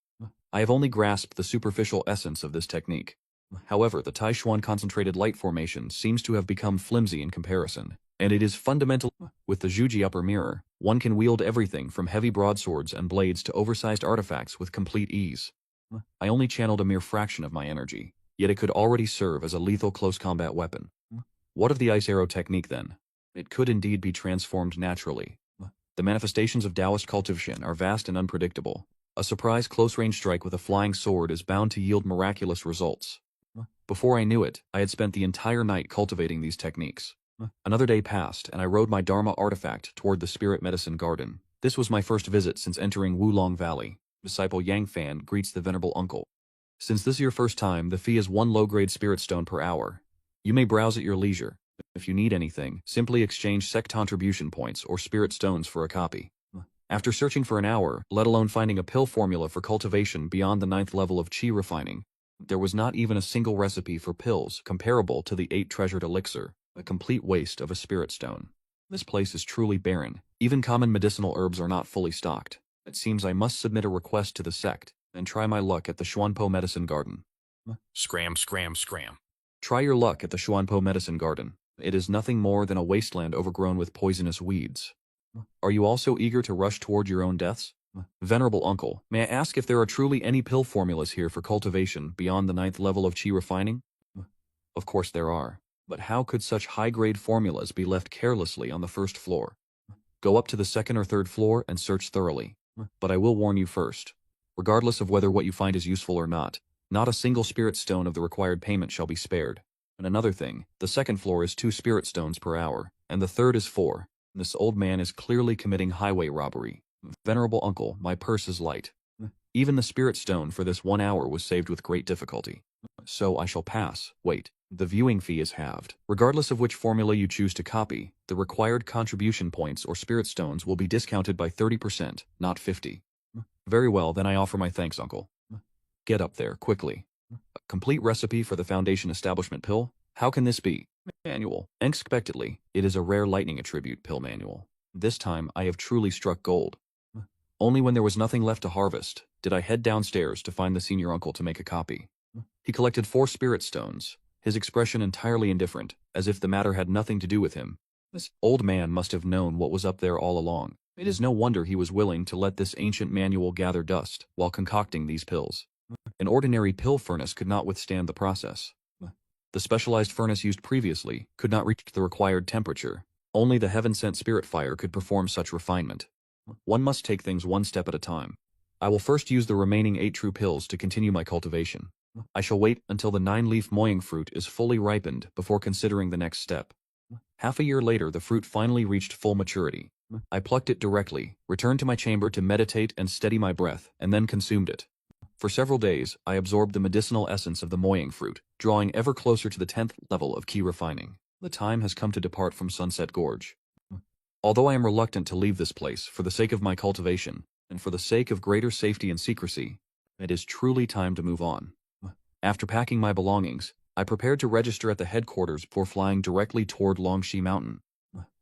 I have only grasped the superficial essence of this technique. However, the Taishuan concentrated light formation seems to have become flimsy in comparison, and it is fundamental. With the Zhuji upper mirror, one can wield everything from heavy broadswords and blades to oversized artifacts with complete ease. I only channeled a mere fraction of my energy, yet it could already serve as a lethal close combat weapon. What of the ice arrow technique then? It could indeed be transformed naturally. The manifestations of Taoist cultivation are vast and unpredictable. A surprise close-range strike with a flying sword is bound to yield miraculous results. Before I knew it, I had spent the entire night cultivating these techniques. Another day passed, and I rode my Dharma artifact toward the Spirit Medicine Garden. This was my first visit since entering Wulong Valley. Disciple Yang Fan greets the venerable uncle. Since this is your first time, the fee is 1 low-grade spirit stone per hour. You may browse at your leisure. If you need anything, simply exchange sect contribution points or spirit stones for a copy. After searching for an hour, let alone finding a pill formula for cultivation beyond the 9th level of chi refining, there was not even a single recipe for pills comparable to the 8 treasured elixir, a complete waste of a spirit stone. This place is truly barren. Even common medicinal herbs are not fully stocked. It seems I must submit a request to the sect and try my luck at the Xuanpo Medicine Garden. Scram, scram, scram. Try your luck at the Xuanpo Medicine Garden. It is nothing more than a wasteland overgrown with poisonous weeds. Are you also eager to rush toward your own deaths? Venerable uncle, may I ask if there are truly any pill formulas here for cultivation beyond the 9th level of chi refining? Of course there are. But how could such high-grade formulas be left carelessly on the 1st floor? Go up to the 2nd or 3rd floor and search thoroughly. But I will warn you first. Regardless of whether what you find is useful or not a single spirit stone of the required payment shall be spared. And another thing, the 2nd floor is 2 spirit stones per hour, and the 3rd is 4. This old man is clearly committing highway robbery. Venerable uncle, my purse is light. Even the spirit stone for this 1 hour was saved with great difficulty. So I shall pass. Wait, the viewing fee is halved. Regardless of which formula you choose to copy, the required contribution points or spirit stones will be discounted by 30%, not 50. Very well, then I offer my thanks, uncle. Get up there, quickly. A complete recipe for the Foundation Establishment pill? How can this be? Manual. Unexpectedly, it is a rare lightning attribute pill manual. This time, I have truly struck gold. Only when there was nothing left to harvest, did I head downstairs to find the senior uncle to make a copy. He collected 4 spirit stones, his expression entirely indifferent, as if the matter had nothing to do with him. This old man must have known what was up there all along. It is no wonder he was willing to let this ancient manual gather dust while concocting these pills. An ordinary pill furnace could not withstand the process. The specialized furnace used previously could not reach the required temperature. Only the heaven-sent spirit fire could perform such refinement. One must take things one step at a time. I will first use the remaining 8 true pills to continue my cultivation. I shall wait until the 9-leaf moying fruit is fully ripened before considering the next step. Half a year later, the fruit finally reached full maturity. I plucked it directly, returned to my chamber to meditate and steady my breath, and then consumed it. For several days, I absorbed the medicinal essence of the moying fruit, drawing ever closer to the 10th level of chi refining. The time has come to depart from Sunset Gorge. Although I am reluctant to leave this place for the sake of my cultivation, and for the sake of greater safety and secrecy, it is truly time to move on. After packing my belongings, I prepared to register at the headquarters before flying directly toward Longxi Mountain.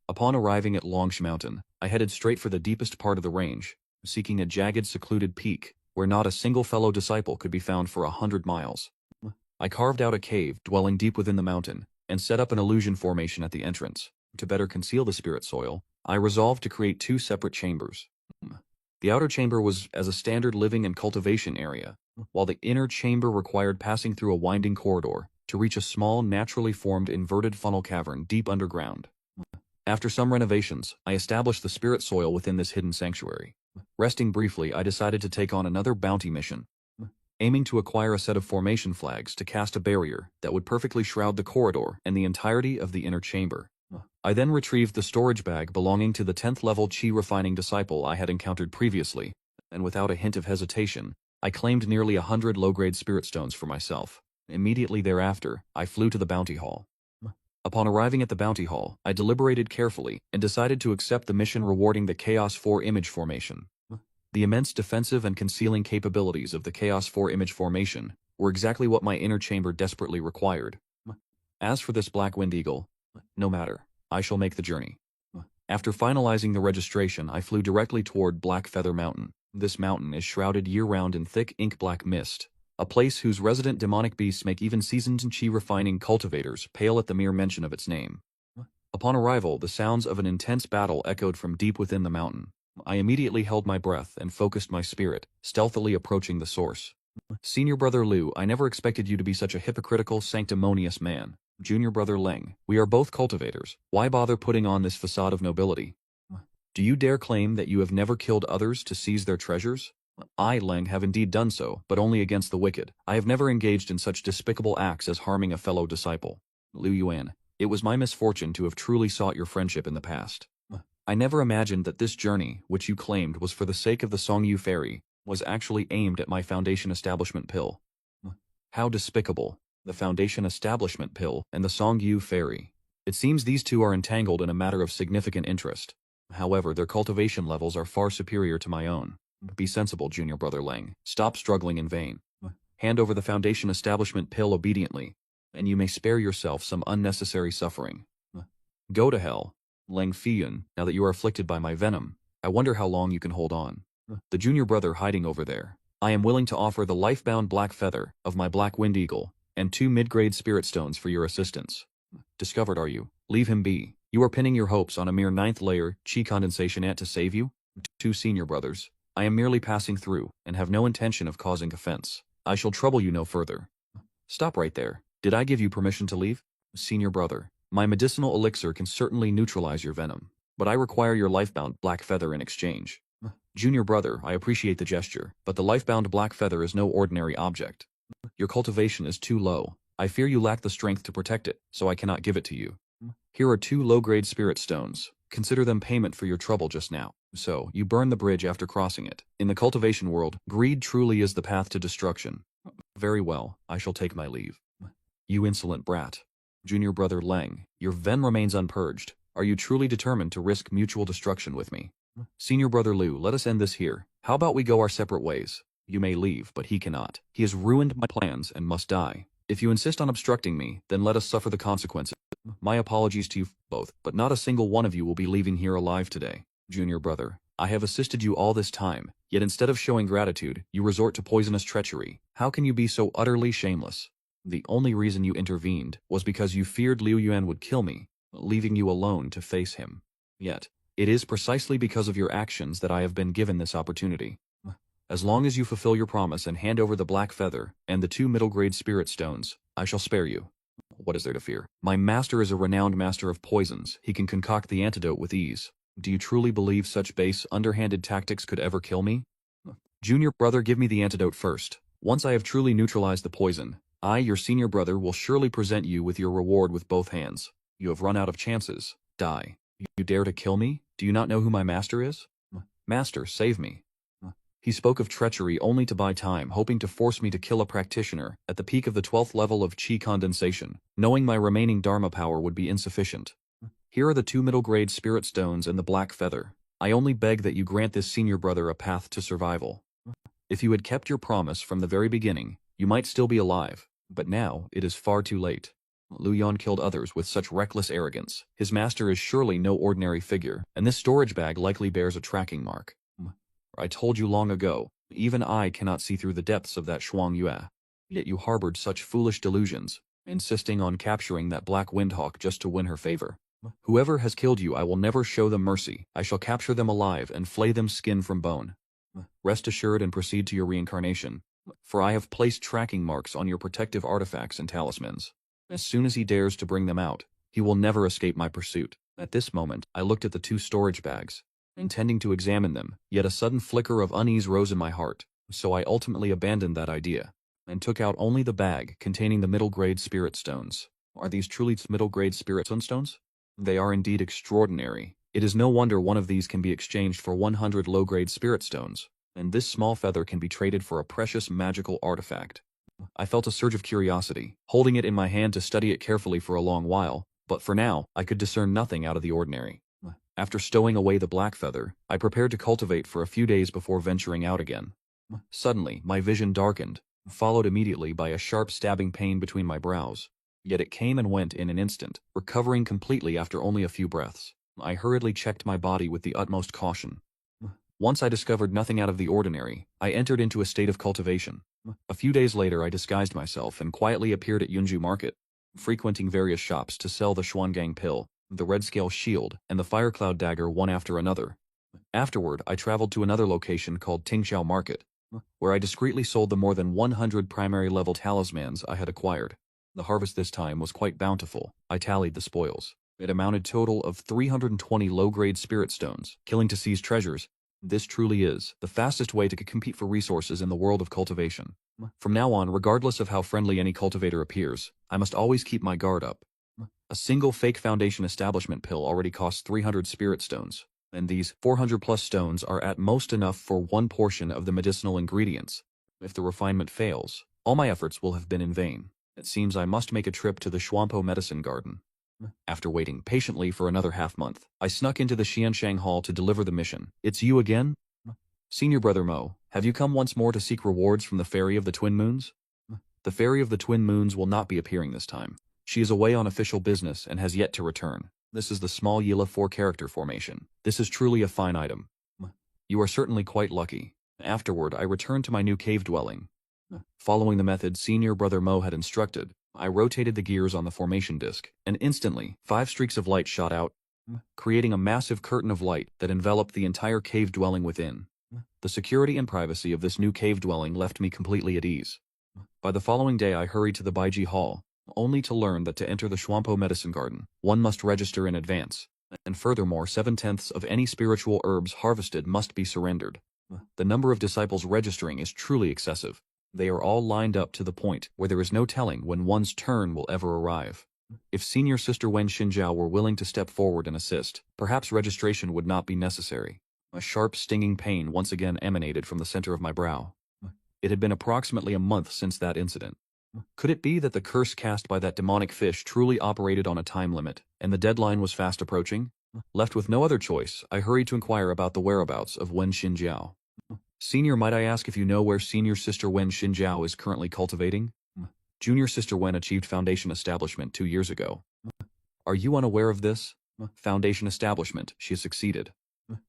Upon arriving at Longxi Mountain, I headed straight for the deepest part of the range, seeking a jagged, secluded peak where not a single fellow disciple could be found for 100 miles. I carved out a cave dwelling deep within the mountain and set up an illusion formation at the entrance. To better conceal the spirit soil, I resolved to create 2 separate chambers. The outer chamber was as a standard living and cultivation area, while the inner chamber required passing through a winding corridor to reach a small, naturally formed inverted funnel cavern deep underground. After some renovations, I established the spirit soil within this hidden sanctuary. Resting briefly, I decided to take on another bounty mission, aiming to acquire a set of formation flags to cast a barrier that would perfectly shroud the corridor and the entirety of the inner chamber. I then retrieved the storage bag belonging to the 10th level chi refining disciple I had encountered previously, and without a hint of hesitation, I claimed nearly 100 low-grade spirit stones for myself. Immediately thereafter, I flew to the bounty hall. Upon arriving at the bounty hall, I deliberated carefully and decided to accept the mission rewarding the Chaos 4 image formation. The immense defensive and concealing capabilities of the Chaos 4 image formation were exactly what my inner chamber desperately required. As for this Black Wind Eagle, no matter, I shall make the journey. After finalizing the registration, I flew directly toward Black Feather Mountain. This mountain is shrouded year-round in thick ink-black mist, a place whose resident demonic beasts make even seasoned chi refining cultivators pale at the mere mention of its name. Upon arrival, the sounds of an intense battle echoed from deep within the mountain. I immediately held my breath and focused my spirit, stealthily approaching the source. Senior Brother Liu, I never expected you to be such a hypocritical, sanctimonious man. Junior Brother Leng, we are both cultivators. Why bother putting on this facade of nobility? Do you dare claim that you have never killed others to seize their treasures? I, Leng, have indeed done so, but only against the wicked. I have never engaged in such despicable acts as harming a fellow disciple. Liu Yuan, It was my misfortune to have truly sought your friendship in the past. I never imagined that this journey, which you claimed was for the sake of the Songyu Fairy, was actually aimed at my Foundation Establishment Pill. How despicable. The Foundation Establishment Pill and the Songyu Fairy. It seems these two are entangled in a matter of significant interest. However, their cultivation levels are far superior to my own. Be sensible, Junior Brother Lang. Stop struggling in vain. Hand over the Foundation Establishment Pill obediently, and you may spare yourself some unnecessary suffering. Go to hell. Lang Fiyun, now that you are afflicted by my venom, I wonder how long you can hold on. The junior brother hiding over there. I am willing to offer the life-bound black feather of my black wind eagle and 2 mid-grade spirit stones for your assistance. Discovered, are you? Leave him be. You are pinning your hopes on a mere 9th layer chi condensation ant to save you? 2 senior brothers. I am merely passing through and have no intention of causing offense. I shall trouble you no further. Stop right there. Did I give you permission to leave? Senior brother, my medicinal elixir can certainly neutralize your venom, but I require your lifebound black feather in exchange. Junior brother, I appreciate the gesture, but the lifebound black feather is no ordinary object. Your cultivation is too low. I fear you lack the strength to protect it, so I cannot give it to you. Here are 2 low-grade spirit stones. Consider them payment for your trouble just now. So, you burn the bridge after crossing it. In the cultivation world, greed truly is the path to destruction. Very well, I shall take my leave. You insolent brat. Junior brother Lang, your ven remains unpurged. Are you truly determined to risk mutual destruction with me? Senior brother Liu, let us end this here. How about we go our separate ways? You may leave, but he cannot. He has ruined my plans and must die. If you insist on obstructing me, then let us suffer the consequences. My apologies to you both, but not a single one of you will be leaving here alive today. Junior brother, I have assisted you all this time, yet instead of showing gratitude, you resort to poisonous treachery. How can you be so utterly shameless? The only reason you intervened was because you feared Liu Yuan would kill me, leaving you alone to face him. Yet, it is precisely because of your actions that I have been given this opportunity. As long as you fulfill your promise and hand over the black feather and the 2 middle-grade spirit stones, I shall spare you. What is there to fear? My master is a renowned master of poisons. He can concoct the antidote with ease. Do you truly believe such base, underhanded tactics could ever kill me? Junior brother, give me the antidote first. Once I have truly neutralized the poison, I, your senior brother, will surely present you with your reward with both hands. You have run out of chances. Die. You dare to kill me? Do you not know who my master is? Master, save me. He spoke of treachery only to buy time, hoping to force me to kill a practitioner at the peak of the 12th level of chi condensation, knowing my remaining dharma power would be insufficient. Here are the 2 middle-grade spirit stones and the black feather. I only beg that you grant this senior brother a path to survival. If you had kept your promise from the very beginning, you might still be alive, but now it is far too late. Liu Yan killed others with such reckless arrogance. His master is surely no ordinary figure, and this storage bag likely bears a tracking mark. I told you long ago, even I cannot see through the depths of that Shuang Yue. Yet you harbored such foolish delusions, insisting on capturing that black windhawk just to win her favor. Whoever has killed you, I will never show them mercy. I shall capture them alive and flay them skin from bone. Rest assured and proceed to your reincarnation, for I have placed tracking marks on your protective artifacts and talismans. As soon as he dares to bring them out, he will never escape my pursuit. At this moment, I looked at the 2 storage bags, intending to examine them, yet a sudden flicker of unease rose in my heart, so I ultimately abandoned that idea, and took out only the bag containing the middle-grade spirit stones. Are these truly middle-grade spirit sunstones? They are indeed extraordinary. It is no wonder one of these can be exchanged for 100 low-grade spirit stones, and this small feather can be traded for a precious magical artifact. I felt a surge of curiosity, holding it in my hand to study it carefully for a long while, but for now, I could discern nothing out of the ordinary. After stowing away the black feather, I prepared to cultivate for a few days before venturing out again. Suddenly, my vision darkened, followed immediately by a sharp stabbing pain between my brows. Yet it came and went in an instant, recovering completely after only a few breaths. I hurriedly checked my body with the utmost caution. Once I discovered nothing out of the ordinary, I entered into a state of cultivation. A few days later I disguised myself and quietly appeared at Yunju Market, frequenting various shops to sell the Xuangang pill, the red scale shield, and the firecloud dagger one after another. Afterward, I traveled to another location called Tingxiao Market, where I discreetly sold the more than 100 primary level talismans I had acquired. The harvest this time was quite bountiful. I tallied the spoils. It amounted total of 320 low-grade spirit stones, killing to seize treasures. This truly is the fastest way to compete for resources in the world of cultivation. From now on, regardless of how friendly any cultivator appears, I must always keep my guard up. A single fake foundation establishment pill already costs 300 spirit stones, and these 400 plus stones are at most enough for one portion of the medicinal ingredients. If the refinement fails, all my efforts will have been in vain. It seems I must make a trip to the Shuampo Medicine Garden. After waiting patiently for another half-month, I snuck into the Xianshang Hall to deliver the mission. It's you again? Senior Brother Mo, have you come once more to seek rewards from the Fairy of the Twin Moons? The Fairy of the Twin Moons will not be appearing this time. She is away on official business and has yet to return. This is the small Yila 4 character formation. This is truly a fine item. You are certainly quite lucky. Afterward, I returned to my new cave dwelling. Following the method Senior Brother Mo had instructed, I rotated the gears on the formation disk, and instantly, 5 streaks of light shot out, creating a massive curtain of light that enveloped the entire cave dwelling within. The security and privacy of this new cave dwelling left me completely at ease. By the following day, I hurried to the Baiji Hall, only to learn that to enter the Shuampo Medicine Garden, one must register in advance, and furthermore 7/10 of any spiritual herbs harvested must be surrendered. The number of disciples registering is truly excessive. They are all lined up to the point where there is no telling when one's turn will ever arrive. If Senior Sister Wen Xinjiao were willing to step forward and assist, perhaps registration would not be necessary. A sharp stinging pain once again emanated from the center of my brow. It had been approximately a month since that incident. Could it be that the curse cast by that demonic fish truly operated on a time limit, and the deadline was fast approaching? Left with no other choice, I hurried to inquire about the whereabouts of Wen Xinjiao. Senior, might I ask if you know where Senior Sister Wen Xinjiao is currently cultivating? Junior Sister Wen achieved Foundation Establishment 2 years ago. Are you unaware of this? Foundation Establishment, she has succeeded.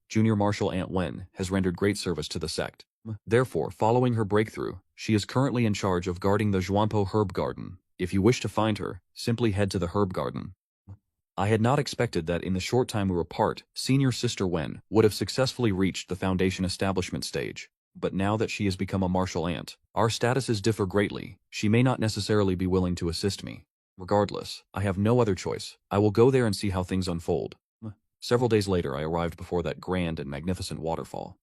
Junior Marshal Aunt Wen has rendered great service to the sect. Therefore, following her breakthrough, she is currently in charge of guarding the Zhuanpo Herb Garden. If you wish to find her, simply head to the Herb Garden. I had not expected that in the short time we were apart, Senior Sister Wen would have successfully reached the Foundation Establishment stage. But now that she has become a martial aunt, our statuses differ greatly. She may not necessarily be willing to assist me. Regardless, I have no other choice. I will go there and see how things unfold. Several days later, I arrived before that grand and magnificent waterfall.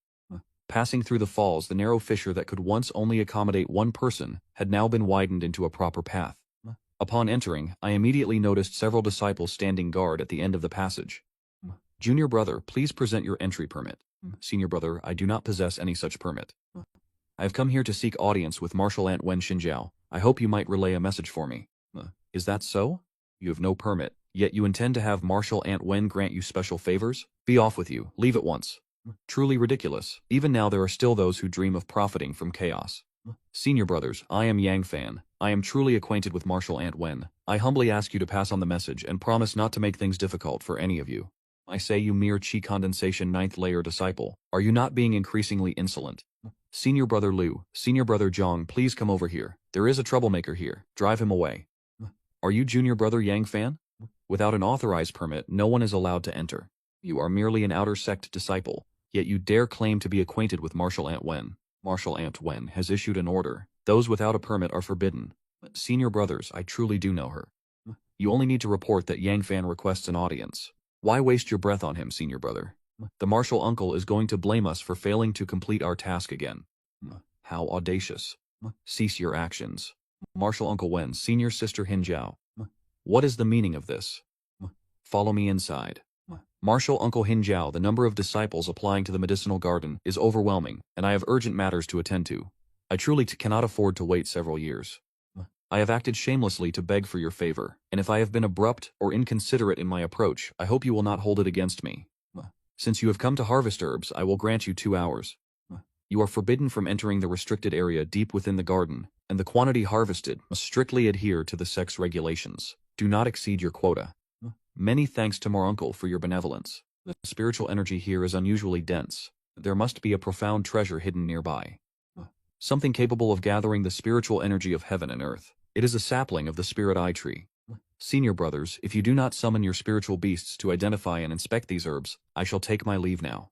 Passing through the falls, the narrow fissure that could once only accommodate one person had now been widened into a proper path. Upon entering, I immediately noticed several disciples standing guard at the end of the passage. Junior brother, please present your entry permit. Senior brother, I do not possess any such permit. I have come here to seek audience with Marshal Aunt Wen Xinjiao. I hope you might relay a message for me. Is that so? You have no permit, yet you intend to have Marshal Aunt Wen grant you special favors? Be off with you, leave at once. Truly ridiculous. Even now there are still those who dream of profiting from chaos. Senior brothers, I am Yang Fan. I am truly acquainted with Marshal Aunt Wen. I humbly ask you to pass on the message and promise not to make things difficult for any of you. I say, you mere chi condensation 9th layer disciple, are you not being increasingly insolent? Senior brother Liu, Senior brother Zhang, please come over here. There is a troublemaker here. Drive him away. Are you Junior brother Yang Fan? Without an authorized permit, no one is allowed to enter. You are merely an outer sect disciple, yet you dare claim to be acquainted with Marshal Aunt Wen. Marshal Aunt Wen has issued an order. Those without a permit are forbidden. Senior brothers, I truly do know her. You only need to report that Yang Fan requests an audience. Why waste your breath on him, Senior brother? The martial uncle is going to blame us for failing to complete our task again. How audacious. Cease your actions. Martial Uncle Wen, Senior Sister Hinjiao. What is the meaning of this? Follow me inside. Martial Uncle Hinjiao, the number of disciples applying to the medicinal garden is overwhelming, and I have urgent matters to attend to. I truly cannot afford to wait several years. I have acted shamelessly to beg for your favor, and if I have been abrupt or inconsiderate in my approach, I hope you will not hold it against me. Since you have come to harvest herbs, I will grant you 2 hours. You are forbidden from entering the restricted area deep within the garden, and the quantity harvested must strictly adhere to the sex regulations. Do not exceed your quota. Many thanks to my uncle for your benevolence. The spiritual energy here is unusually dense. There must be a profound treasure hidden nearby. Something capable of gathering the spiritual energy of heaven and earth. It is a sapling of the spirit eye tree. Senior brothers, if you do not summon your spiritual beasts to identify and inspect these herbs, I shall take my leave now.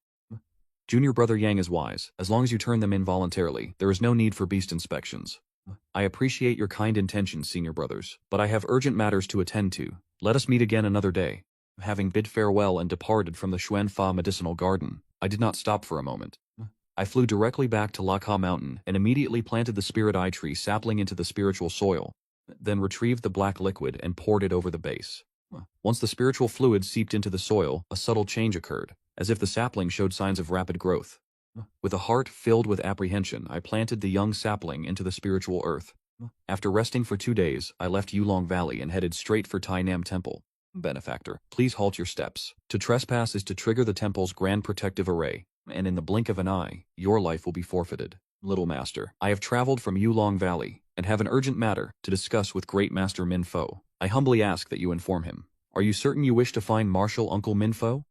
Junior brother Yang is wise. As long as you turn them in voluntarily, there is no need for beast inspections. I appreciate your kind intentions, senior brothers, but I have urgent matters to attend to. Let us meet again another day. Having bid farewell and departed from the Xuanfa Medicinal Garden, I did not stop for a moment. I flew directly back to Laka Mountain and immediately planted the spirit eye tree sapling into the spiritual soil. then retrieved the black liquid and poured it over the base. Once the spiritual fluid seeped into the soil, a subtle change occurred, as if the sapling showed signs of rapid growth. With a heart filled with apprehension, I planted the young sapling into the spiritual earth. After resting for 2 days, I left Yulong Valley and headed straight for Tai Nam Temple. Benefactor, please halt your steps. To trespass is to trigger the temple's grand protective array, and in the blink of an eye, your life will be forfeited. Little Master, I have traveled from Yulong Valley, and have an urgent matter to discuss with Great Master Min Fo. I humbly ask that you inform him. Are you certain you wish to find Martial Uncle Min Fo?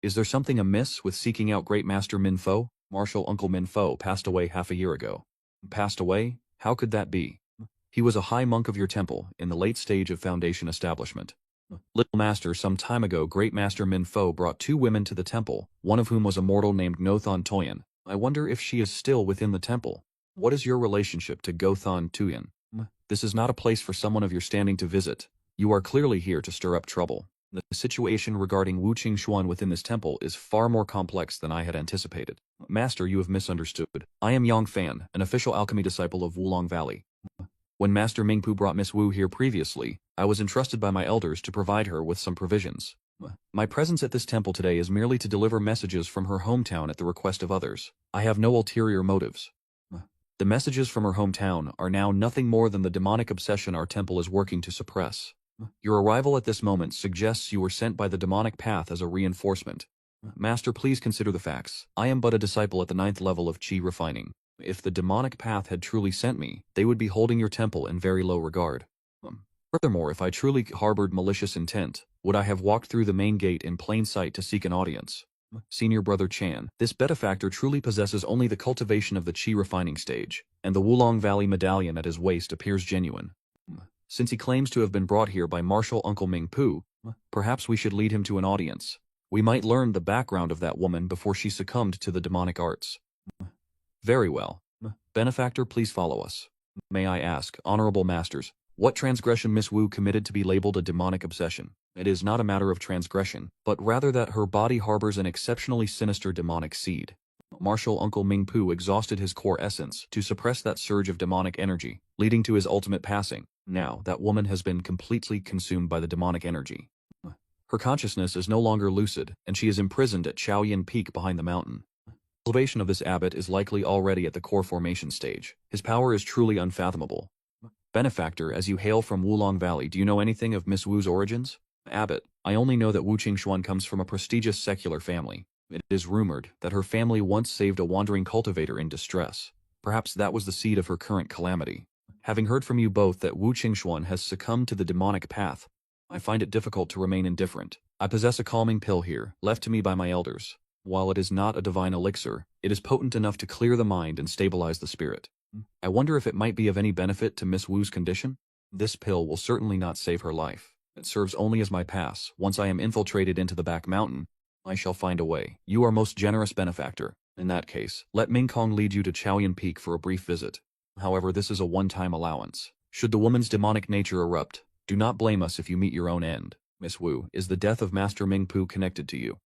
Is there something amiss with seeking out Great Master Min Fo? Martial Uncle Min Fo passed away half a year ago. Passed away? How could that be? He was a high monk of your temple, in the late stage of foundation establishment. Little Master, some time ago Great Master Min Fo brought 2 women to the temple, one of whom was a mortal named Ngothon Toyin. I wonder if she is still within the temple. What is your relationship to Gothon Toyin? This is not a place for someone of your standing to visit. You are clearly here to stir up trouble. The situation regarding Wu Qingxuan within this temple is far more complex than I had anticipated. Master, you have misunderstood. I am Yang Fan, an official alchemy disciple of Wulong Valley. When Master Mingpu brought Miss Wu here previously, I was entrusted by my elders to provide her with some provisions. My presence at this temple today is merely to deliver messages from her hometown at the request of others. I have no ulterior motives. The messages from her hometown are now nothing more than the demonic obsession our temple is working to suppress. Your arrival at this moment suggests you were sent by the demonic path as a reinforcement. Master, please consider the facts. I am but a disciple at the 9th level of Qi refining. If the demonic path had truly sent me, they would be holding your temple in very low regard. Furthermore, if I truly harbored malicious intent, would I have walked through the main gate in plain sight to seek an audience? Senior Brother Chan, this benefactor truly possesses only the cultivation of the Qi refining stage, and the Wulong Valley medallion at his waist appears genuine. Since he claims to have been brought here by Martial Uncle Ming Pu, perhaps we should lead him to an audience. We might learn the background of that woman before she succumbed to the demonic arts. Very well. Benefactor, please follow us. May I ask, honorable masters, what transgression Miss Wu committed to be labeled a demonic obsession? It is not a matter of transgression, but rather that her body harbors an exceptionally sinister demonic seed. Martial Uncle Ming Pu exhausted his core essence to suppress that surge of demonic energy, leading to his ultimate passing. Now, that woman has been completely consumed by the demonic energy. Her consciousness is no longer lucid, and she is imprisoned at Chaoyin Peak behind the mountain. The cultivation of this abbot is likely already at the core formation stage. His power is truly unfathomable. Benefactor, as you hail from Wulong Valley, do you know anything of Miss Wu's origins? Abbot, I only know that Wu Qingxuan comes from a prestigious secular family. It is rumored that her family once saved a wandering cultivator in distress. Perhaps that was the seed of her current calamity. Having heard from you both that Wu Qingxuan has succumbed to the demonic path, I find it difficult to remain indifferent. I possess a calming pill here, left to me by my elders. While it is not a divine elixir, it is potent enough to clear the mind and stabilize the spirit. I wonder if it might be of any benefit to Miss Wu's condition? This pill will certainly not save her life. It serves only as my pass. Once I am infiltrated into the back mountain, I shall find a way. You are most generous benefactor. In that case, let Ming Kong lead you to Chaoyin Peak for a brief visit. However, this is a one-time allowance. Should the woman's demonic nature erupt, do not blame us if you meet your own end. Miss Wu, is the death of Master Ming Pu connected to you?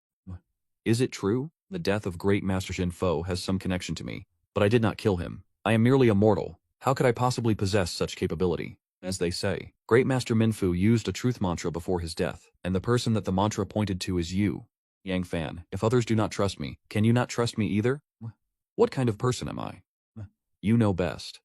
Is it true? The death of Great Master Xin Fo has some connection to me, but I did not kill him. I am merely a mortal. How could I possibly possess such capability? As they say, Great Master Min Fu used a truth mantra before his death, and the person that the mantra pointed to is you. Yang Fan, if others do not trust me, can you not trust me either? What kind of person am I? You know best.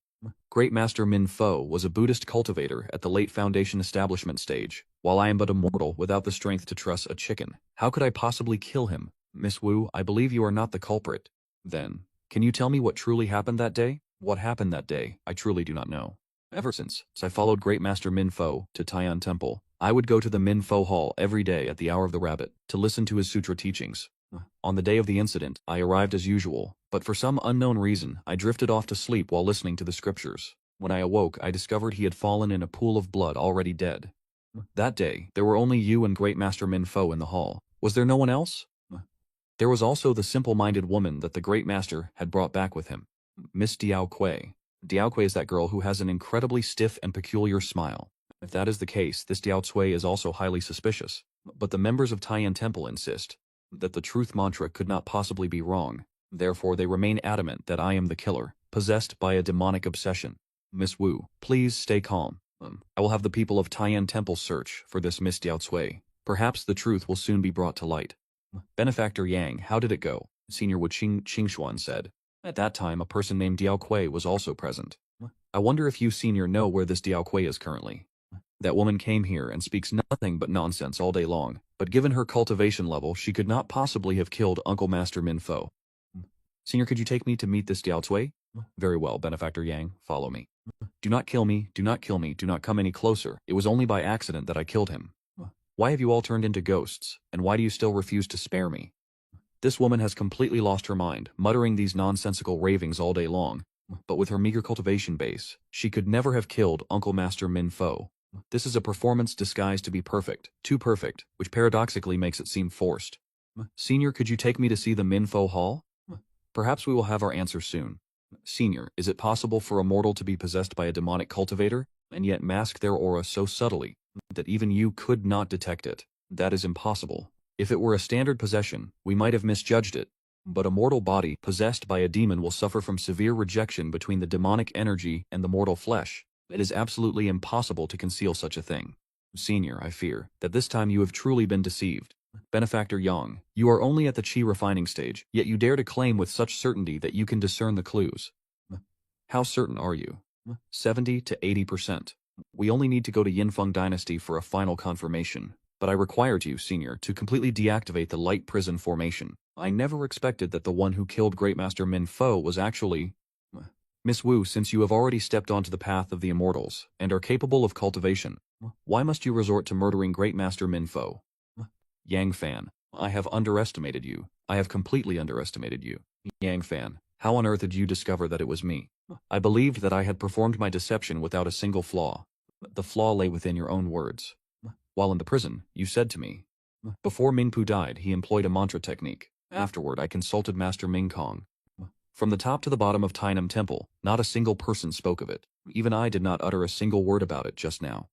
Great Master Min Fo was a Buddhist cultivator at the late foundation establishment stage, while I am but a mortal without the strength to truss a chicken. How could I possibly kill him? Miss Wu, I believe you are not the culprit. Then, can you tell me what truly happened that day? What happened that day, I truly do not know. Ever since I followed Great Master Min Fo to Taiyan Temple, I would go to the Min Fo Hall every day at the hour of the rabbit to listen to his sutra teachings. On the day of the incident, I arrived as usual, but for some unknown reason, I drifted off to sleep while listening to the scriptures. When I awoke, I discovered he had fallen in a pool of blood already dead. That day, there were only you and Great Master Min Fo in the hall. Was there no one else? There was also the simple-minded woman that the Great Master had brought back with him, Miss Diao Kui. Diao Kui is that girl who has an incredibly stiff and peculiar smile. If that is the case, this Diao Cui is also highly suspicious. But the members of Taiyan Temple insist that the truth mantra could not possibly be wrong. Therefore, they remain adamant that I am the killer, possessed by a demonic obsession. Miss Wu, please stay calm. I will have the people of Taiyan Temple search for this Miss Diao Cui. Perhaps the truth will soon be brought to light. Benefactor Yang, how did it go? Senior Wu Qingxuan said. At that time, a person named Diao Cui was also present. I wonder if you, Senior, know where this Diao Cui is currently. That woman came here and speaks nothing but nonsense all day long, but given her cultivation level, she could not possibly have killed Uncle Master Min Fo. Senior, could you take me to meet this Diao Cui? Very well, Benefactor Yang, follow me. Do not kill me, do not kill me, do not come any closer. It was only by accident that I killed him. Why have you all turned into ghosts, and why do you still refuse to spare me? This woman has completely lost her mind, muttering these nonsensical ravings all day long, but with her meager cultivation base, she could never have killed Uncle Master Min Fo. This is a performance disguised to be perfect, too perfect, which paradoxically makes it seem forced. Senior, could you take me to see the Min Fo Hall? Perhaps we will have our answer soon. Senior, is it possible for a mortal to be possessed by a demonic cultivator, and yet mask their aura so subtly that even you could not detect it? That is impossible. If it were a standard possession, we might have misjudged it. But a mortal body possessed by a demon will suffer from severe rejection between the demonic energy and the mortal flesh. It is absolutely impossible to conceal such a thing. Senior, I fear that this time you have truly been deceived. Benefactor Yang, you are only at the qi refining stage, yet you dare to claim with such certainty that you can discern the clues. How certain are you? 70 to 80%. We only need to go to Yinfeng Dynasty for a final confirmation, but I required you, Senior, to completely deactivate the light prison formation. I never expected that the one who killed Great Master Min Fo was actually... Miss Wu, since you have already stepped onto the path of the immortals, and are capable of cultivation, why must you resort to murdering Great Master Min Fo? Yang Fan, I have underestimated you. I have completely underestimated you. Yang Fan, how on earth did you discover that it was me? I believed that I had performed my deception without a single flaw. The flaw lay within your own words. While in the prison, you said to me, before Mingpu died, he employed a mantra technique. Afterward, I consulted Master Ming Kong. From the top to the bottom of Tainam Temple, not a single person spoke of it. Even I did not utter a single word about it just now.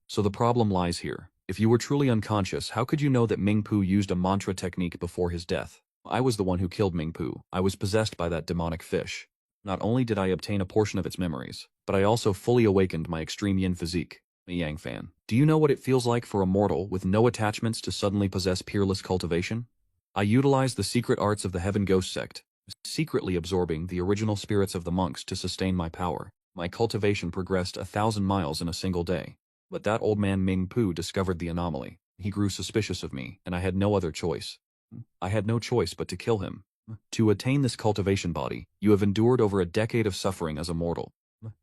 So the problem lies here. If you were truly unconscious, how could you know that Mingpu used a mantra technique before his death? I was the one who killed Mingpu. I was possessed by that demonic fish. Not only did I obtain a portion of its memories, but I also fully awakened my extreme yin physique. Yang Fan, do you know what it feels like for a mortal with no attachments to suddenly possess peerless cultivation? I utilized the secret arts of the Heaven Ghost sect, secretly absorbing the original spirits of the monks to sustain my power. My cultivation progressed 1,000 miles in a single day. But that old man Ming Pu discovered the anomaly. He grew suspicious of me, and I had no other choice. I had no choice but to kill him. To attain this cultivation body, you have endured over a decade of suffering as a mortal.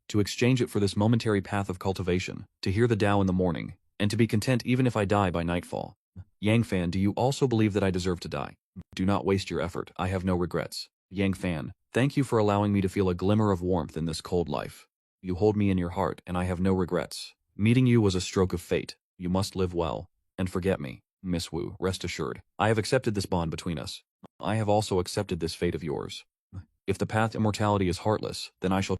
To exchange it for this momentary path of cultivation, to hear the Tao in the morning, and to be content even if I die by nightfall. Yang Fan, do you also believe that I deserve to die? Do not waste your effort. I have no regrets. Yang Fan, thank you for allowing me to feel a glimmer of warmth in this cold life. You hold me in your heart, and I have no regrets. Meeting you was a stroke of fate. You must live well, and forget me. Miss Wu, rest assured, I have accepted this bond between us. I have also accepted this fate of yours. If the path to immortality is heartless, then I shall